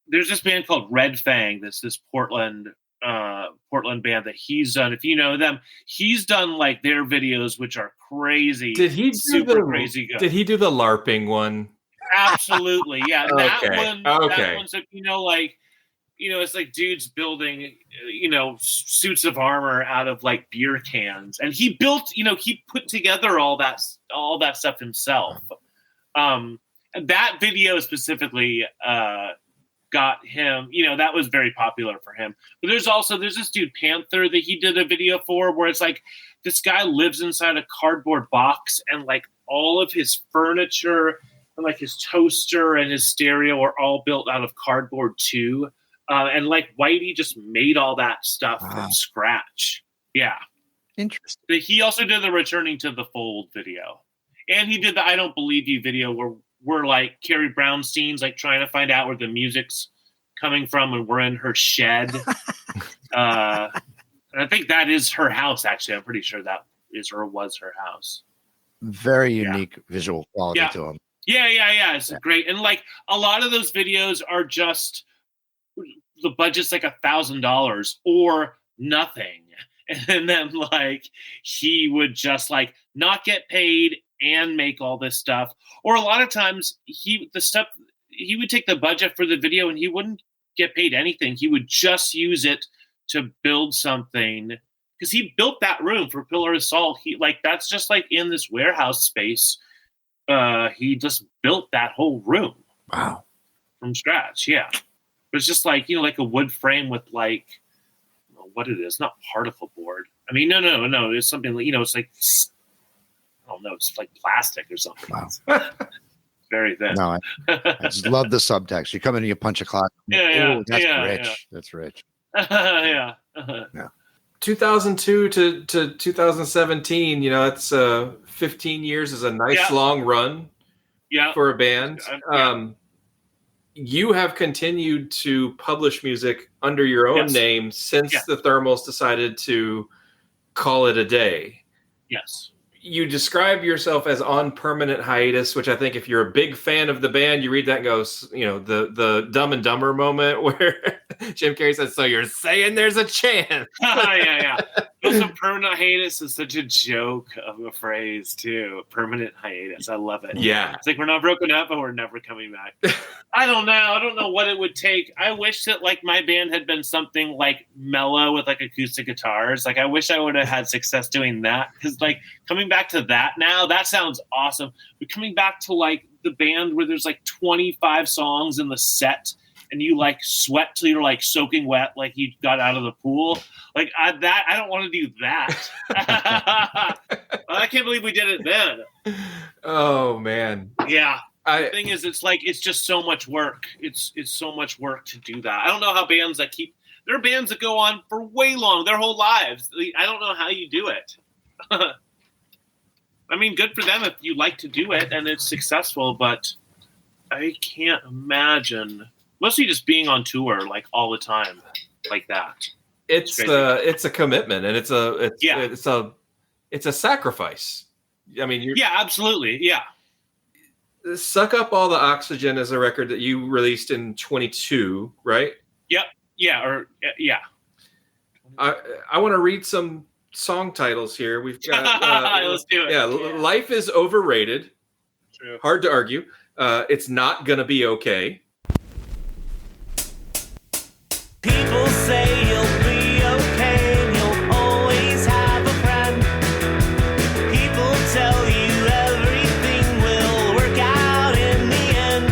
there's this band called Red Fang, this Portland band that he's done. If you know them, he's done like their videos, which are crazy. Did he do crazy good? Did he do the LARPing one? Absolutely. Yeah. Okay. That one's like, it's like dudes building, suits of armor out of like beer cans. And he built, he put together all that stuff himself. That video specifically got him, that was very popular for him. But there's this dude Panther that he did a video for where it's like this guy lives inside a cardboard box and like all of his furniture and like his toaster and his stereo are all built out of cardboard too. And like Whitey just made all that stuff from scratch. Yeah. Interesting. But he also did the Returning to the Fold video. And he did the I Don't Believe You video where we're like Carrie Brownstein's like trying to find out where the music's coming from and we're in her shed. And I think that is her house, actually. I'm pretty sure that was her house. Very unique visual quality to him. Yeah. It's great. And like a lot of those videos are just the budget's like $1,000 or nothing. And then like he would just like not get paid and make all this stuff. Or a lot of times he would take the budget for the video and he wouldn't get paid anything. He would just use it to build something, because he built that room for Pillar of Salt. He like, that's just like in this warehouse space. He just built that whole room. Wow. From scratch. Yeah. But it's just like, like a wood frame with like, what it is, not particle board. I mean, no. It's something like, it's like, I don't know, it's like plastic or something. Wow. Very thin. No, I just love the subtext. You come in and you punch a clock. Yeah. That's rich. Yeah. That's rich. Yeah. 2002 to 2017, it's 15 years is a nice long run for a band. You have continued to publish music under your own name since the Thermals decided to call it a day. Yes. You describe yourself as on permanent hiatus, which I think if you're a big fan of the band, you read that and goes, the Dumb and Dumber moment where Jim Carrey says, "So you're saying there's a chance?" Yeah. Also, permanent hiatus is such a joke of a phrase too. Permanent hiatus. I love it. Yeah. It's like we're not broken up, but we're never coming back. I don't know. I don't know what it would take. I wish that like my band had been something like mellow with like acoustic guitars. Like I wish I would have had success doing that. Because like coming back to that now, that sounds awesome. But coming back to like the band where there's like 25 songs in the set and you like sweat till you're like soaking wet, like you got out of the pool. Like I don't want to do that. I can't believe we did it then. Oh man. Yeah. The thing is, it's just so much work. It's so much work to do that. I don't know how bands that there are bands that go on for way long, their whole lives. I don't know how you do it. I mean, good for them if you like to do it and it's successful, but I can't imagine. Mostly just being on tour like all the time, like that. It's a commitment, and it's a sacrifice. I mean, absolutely, yeah. Suck Up All the Oxygen is a record that you released in 22, right? Yep. Yeah. I want to read some song titles here. We've got let's do it. Yeah, Life is Overrated. True. Hard to argue. It's Not Gonna Be Okay. People say you'll be okay and you'll always have a friend. People tell you everything will work out in the end.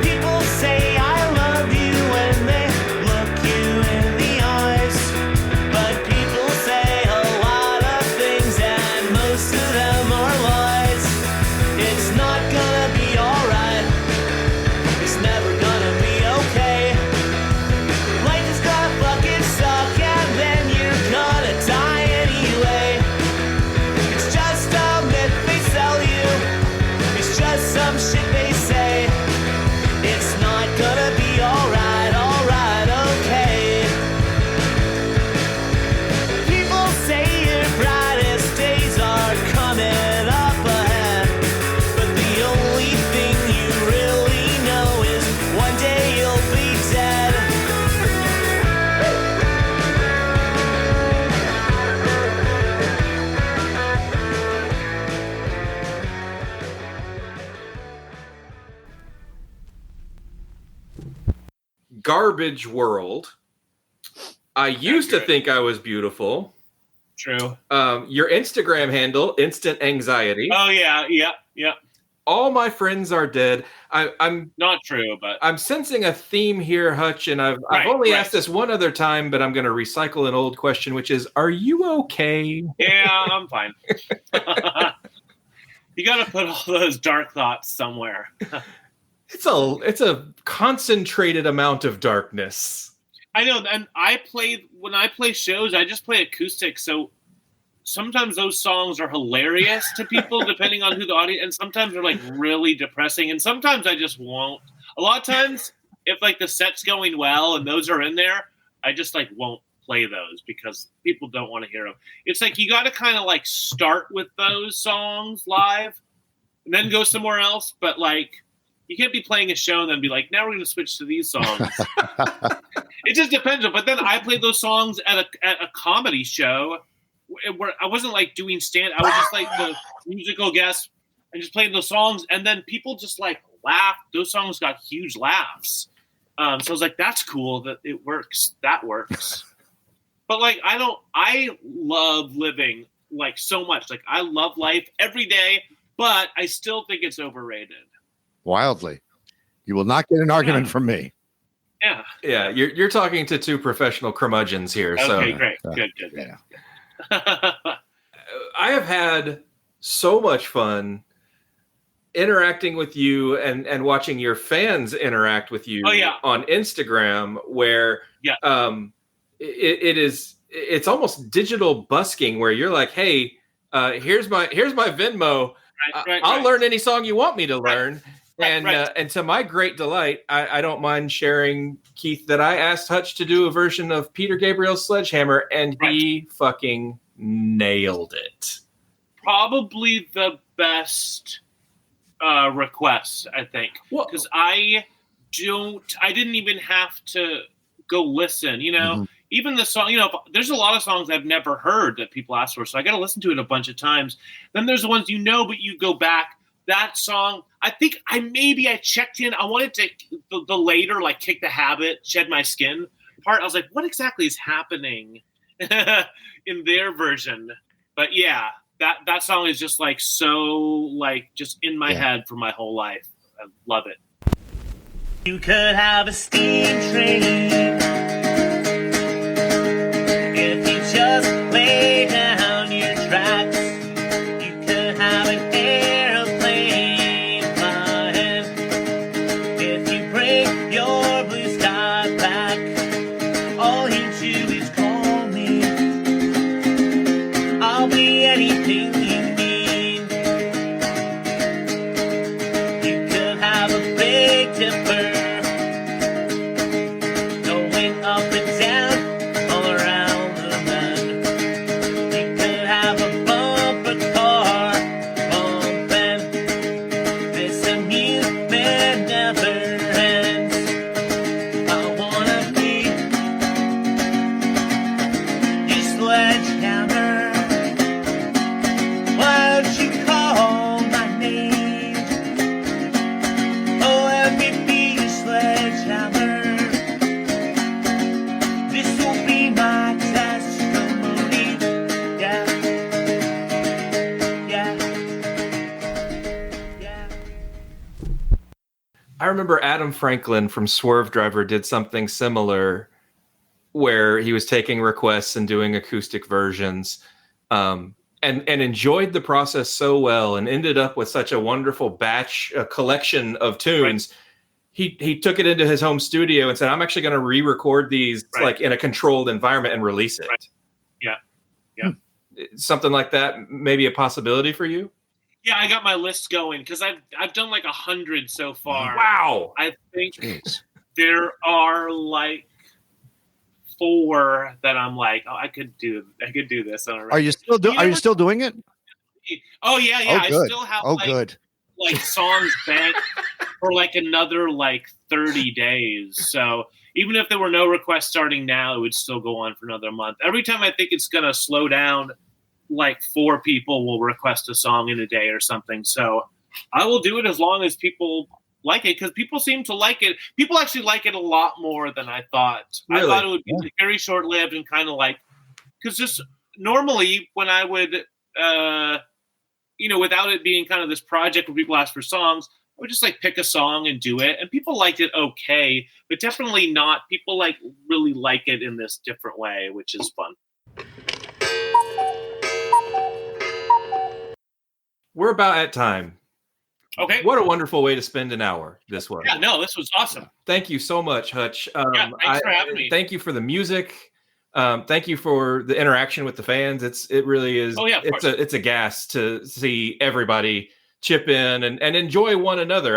People say I love you when they look you in the eyes. But people say a lot of things and most of them are lies. It's not gonna be alright. It's never gonna be okay. Life is gonna fucking suck and then you're gonna die anyway. It's just a myth they sell you. It's just some shit they say. It's not gonna be alright, okay. People say your brightest days are coming up ahead. But the only thing you really know is one day you'll be dead. Garbage World. I used to think I was beautiful. True. Your Instagram handle, Instant Anxiety. Oh yeah. All My Friends Are Dead. I'm not true, but I'm sensing a theme here, Hutch, and I've only asked this one other time, but I'm going to recycle an old question, which is, are you okay? Yeah, I'm fine. You got to put all those dark thoughts somewhere. It's a concentrated amount of darkness. I know, and when I play shows, I just play acoustic, so sometimes those songs are hilarious to people depending on who the audience, and sometimes they're like really depressing, and sometimes I just won't. A lot of times, if like the set's going well and those are in there, I just like won't play those because people don't want to hear them. It's like you got to kind of like start with those songs live and then go somewhere else, but like you can't be playing a show and then be like, now we're going to switch to these songs. It just depends. But then I played those songs at a comedy show where I wasn't like doing stand. I was just like the musical guest and just playing those songs. And then people just like laughed. Those songs got huge laughs. So I was like, that's cool that it works. That works. But like, I love living like so much. Like I love life every day, but I still think it's overrated. Wildly. You will not get an argument from me. Yeah. Yeah. You're talking to two professional curmudgeons here. Okay, so great. Good. Yeah. I have had so much fun interacting with you and watching your fans interact with you on Instagram, where it's almost digital busking, where you're like, hey, here's my Venmo. I'll learn any song you want me to learn. And to my great delight, I don't mind sharing, Keith, that I asked Hutch to do a version of Peter Gabriel's Sledgehammer, and he fucking nailed it. Probably the best request, I think. Because I didn't even have to go listen. Even the song, there's a lot of songs I've never heard that people ask for, so I got to listen to it a bunch of times. Then there's the ones but you go back. That song, I think I checked in. I wanted to the later, like Kick the Habit, Shed My Skin part. I was like, what exactly is happening in their version? But yeah, that song is just like so like just in my head for my whole life. I love it. You could have a steam train if you just lay down your tracks. You could have an airplane flying if you break your blue sky back. All you do is call me. I'll be anything you need. You could have a Big Dipper going up and down all around the land. You could have a bumper car bumping. This amusement never ends. I wanna be your sledgehammer. Why don't you call my name? Oh, let me be your sledgehammer. This will be my testimony. Yeah. I remember Adam Franklin from Swerve Driver did something similar where he was taking requests and doing acoustic versions, and enjoyed the process so well and ended up with such a wonderful collection of tunes. He took it into his home studio and said, I'm actually going to re-record these like in a controlled environment and release it. Yeah. Something like that, maybe a possibility for you? Yeah, I got my list going because I've done like 100 so far. Wow. I think there are like 4 that I'm like, I could do this on a record. Are you still doing it? Oh yeah. Oh, good. I still have Good. like songs banked for like another like 30 days. So even if there were no requests starting now, it would still go on for another month. Every time I think it's gonna slow down, like 4 people will request a song in a day or something. So I will do it as long as people like it, because people seem to like it. People actually like it a lot more than I thought. Really? I thought it would be very short-lived and kind of like, because just normally when I would, without it being kind of this project where people ask for songs, I would just like pick a song and do it. And people liked it okay, but definitely not. People like really like it in this different way, which is fun. We're about at time. Okay. What a wonderful way to spend an hour this was. Yeah, no, this was awesome. Thank you so much, Hutch. Thanks for having me. Thank you for the music. Thank you for the interaction with the fans. It really is. Oh, yeah, of course. It's a gas to see everybody chip in and enjoy one another.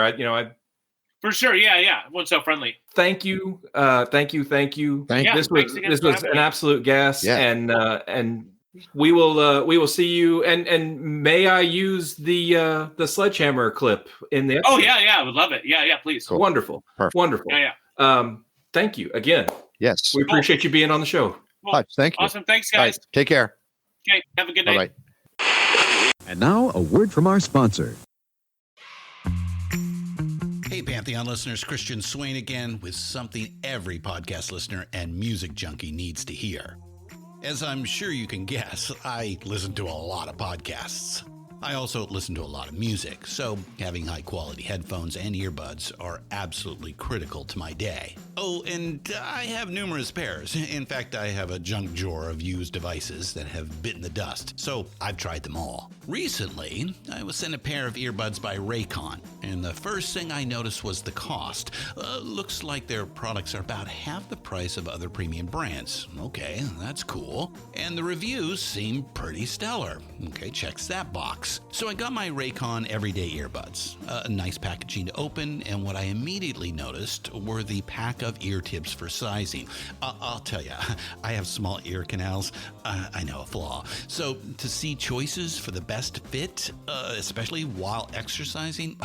For sure. Yeah. Everyone's so friendly. Thank you. Thank you. This was an absolute gas. Yeah. And we will see you. And may I use the sledgehammer clip in the episode? Oh yeah. I would love it. Yeah, please. Cool. Wonderful. Perfect. Wonderful. Yeah. Thank you again. Yes. We appreciate you being on the show. Well, Hutch, thank you. Awesome. Thanks, All guys. right, take care. Okay. Have a good day. Bye-bye. And now, a word from our sponsor. Hey, Pantheon listeners, Christian Swain again with something every podcast listener and music junkie needs to hear. As I'm sure you can guess, I listen to a lot of podcasts. I also listen to a lot of music, so having high-quality headphones and earbuds are absolutely critical to my day. Oh, and I have numerous pairs. In fact, I have a junk drawer of used devices that have bitten the dust, so I've tried them all. Recently, I was sent a pair of earbuds by Raycon, and the first thing I noticed was the cost. Looks like their products are about half the price of other premium brands. Okay, that's cool. And the reviews seem pretty stellar. Okay, checks that box. So I got my Raycon everyday earbuds. A nice packaging to open, and what I immediately noticed were the pack of ear tips for sizing. I'll tell you, I have small ear canals. I know a flaw. So to see choices for the best fit, especially while exercising,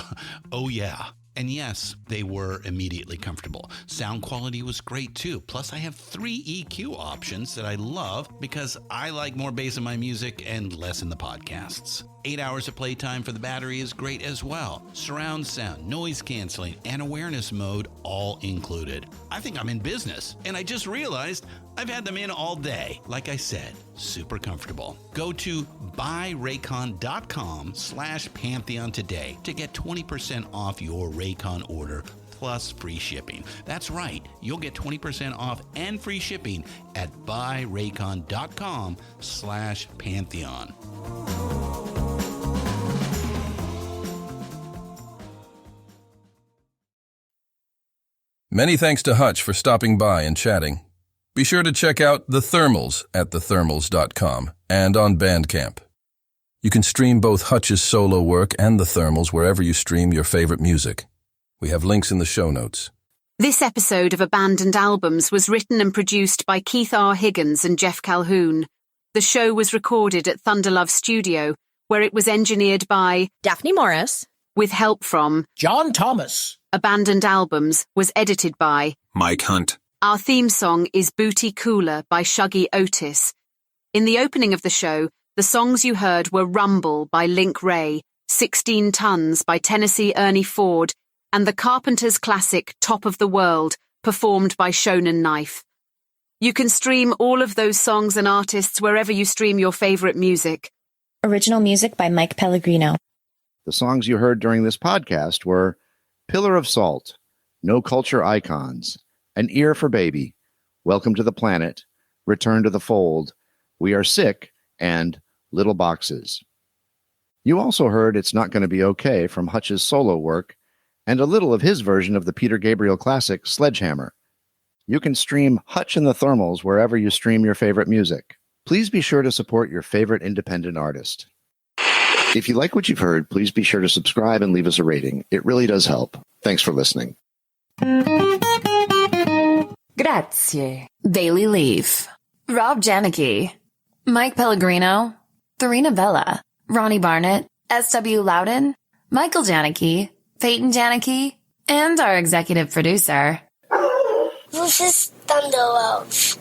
oh yeah. And yes, they were immediately comfortable. Sound quality was great too. Plus, I have 3 EQ options that I love because I like more bass in my music and less in the podcasts. 8 hours of playtime for the battery is great as well. Surround sound, noise canceling, and awareness mode all included. I think I'm in business, and I just realized I've had them in all day. Like I said, super comfortable. Go to buyraycon.com/Pantheon today to get 20% off your Raycon order plus free shipping. That's right, you'll get 20% off and free shipping at buyraycon.com/Pantheon. Many thanks to Hutch for stopping by and chatting. Be sure to check out The Thermals at thethermals.com and on Bandcamp. You can stream both Hutch's solo work and The Thermals wherever you stream your favorite music. We have links in the show notes. This episode of Abandoned Albums was written and produced by Keith R. Higgins and Geoff Calhoun. The show was recorded at Thunderlove Studio, where it was engineered by Daphne Morris, with help from John Thomas. Abandoned Albums was edited by Mike Hunt. Our theme song is Booty Cooler by Shuggy Otis. In the opening of the show, the songs you heard were Rumble by Link Ray, 16 Tons by Tennessee Ernie Ford, and the Carpenters' classic Top of the World, performed by Shonen Knife. You can stream all of those songs and artists wherever you stream your favorite music. Original music by Mike Pellegrino. The songs you heard during this podcast were Pillar of Salt, No Culture Icons, An Ear for Baby, Welcome to the Planet, Return to the Fold, We Are Sick, and Little Boxes. You also heard It's Not Gonna Be Okay from Hutch's solo work, and a little of his version of the Peter Gabriel classic Sledgehammer. You can stream Hutch and the Thermals wherever you stream your favorite music. Please be sure to support your favorite independent artist. If you like what you've heard, please be sure to subscribe and leave us a rating. It really does help. Thanks for listening. Grazie. Bailey Leaf. Rob Janicki. Mike Pellegrino. Therina Bella. Ronnie Barnett. S.W. Loudon. Michael Janicki. Peyton Janicki. And our executive producer. This is Thunderlove.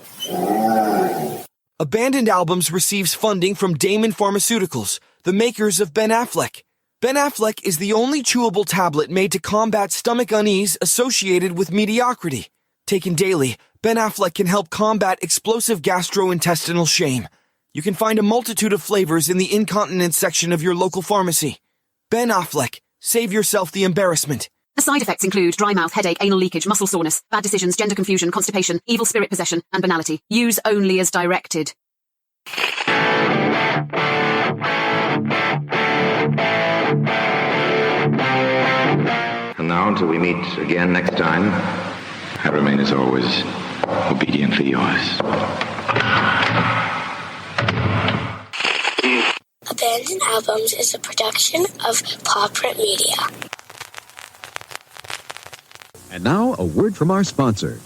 Abandoned Albums receives funding from Damon Pharmaceuticals, the makers of Ben Affleck. Ben Affleck is the only chewable tablet made to combat stomach unease associated with mediocrity. Taken daily, Ben Affleck can help combat explosive gastrointestinal shame. You can find a multitude of flavors in the incontinence section of your local pharmacy. Ben Affleck, save yourself the embarrassment. The side effects include dry mouth, headache, anal leakage, muscle soreness, bad decisions, gender confusion, constipation, evil spirit possession, and banality. Use only as directed. And now, until we meet again next time, I remain as always obediently yours. Abandoned Albums is a production of Paw Print Media. And now, a word from our sponsor.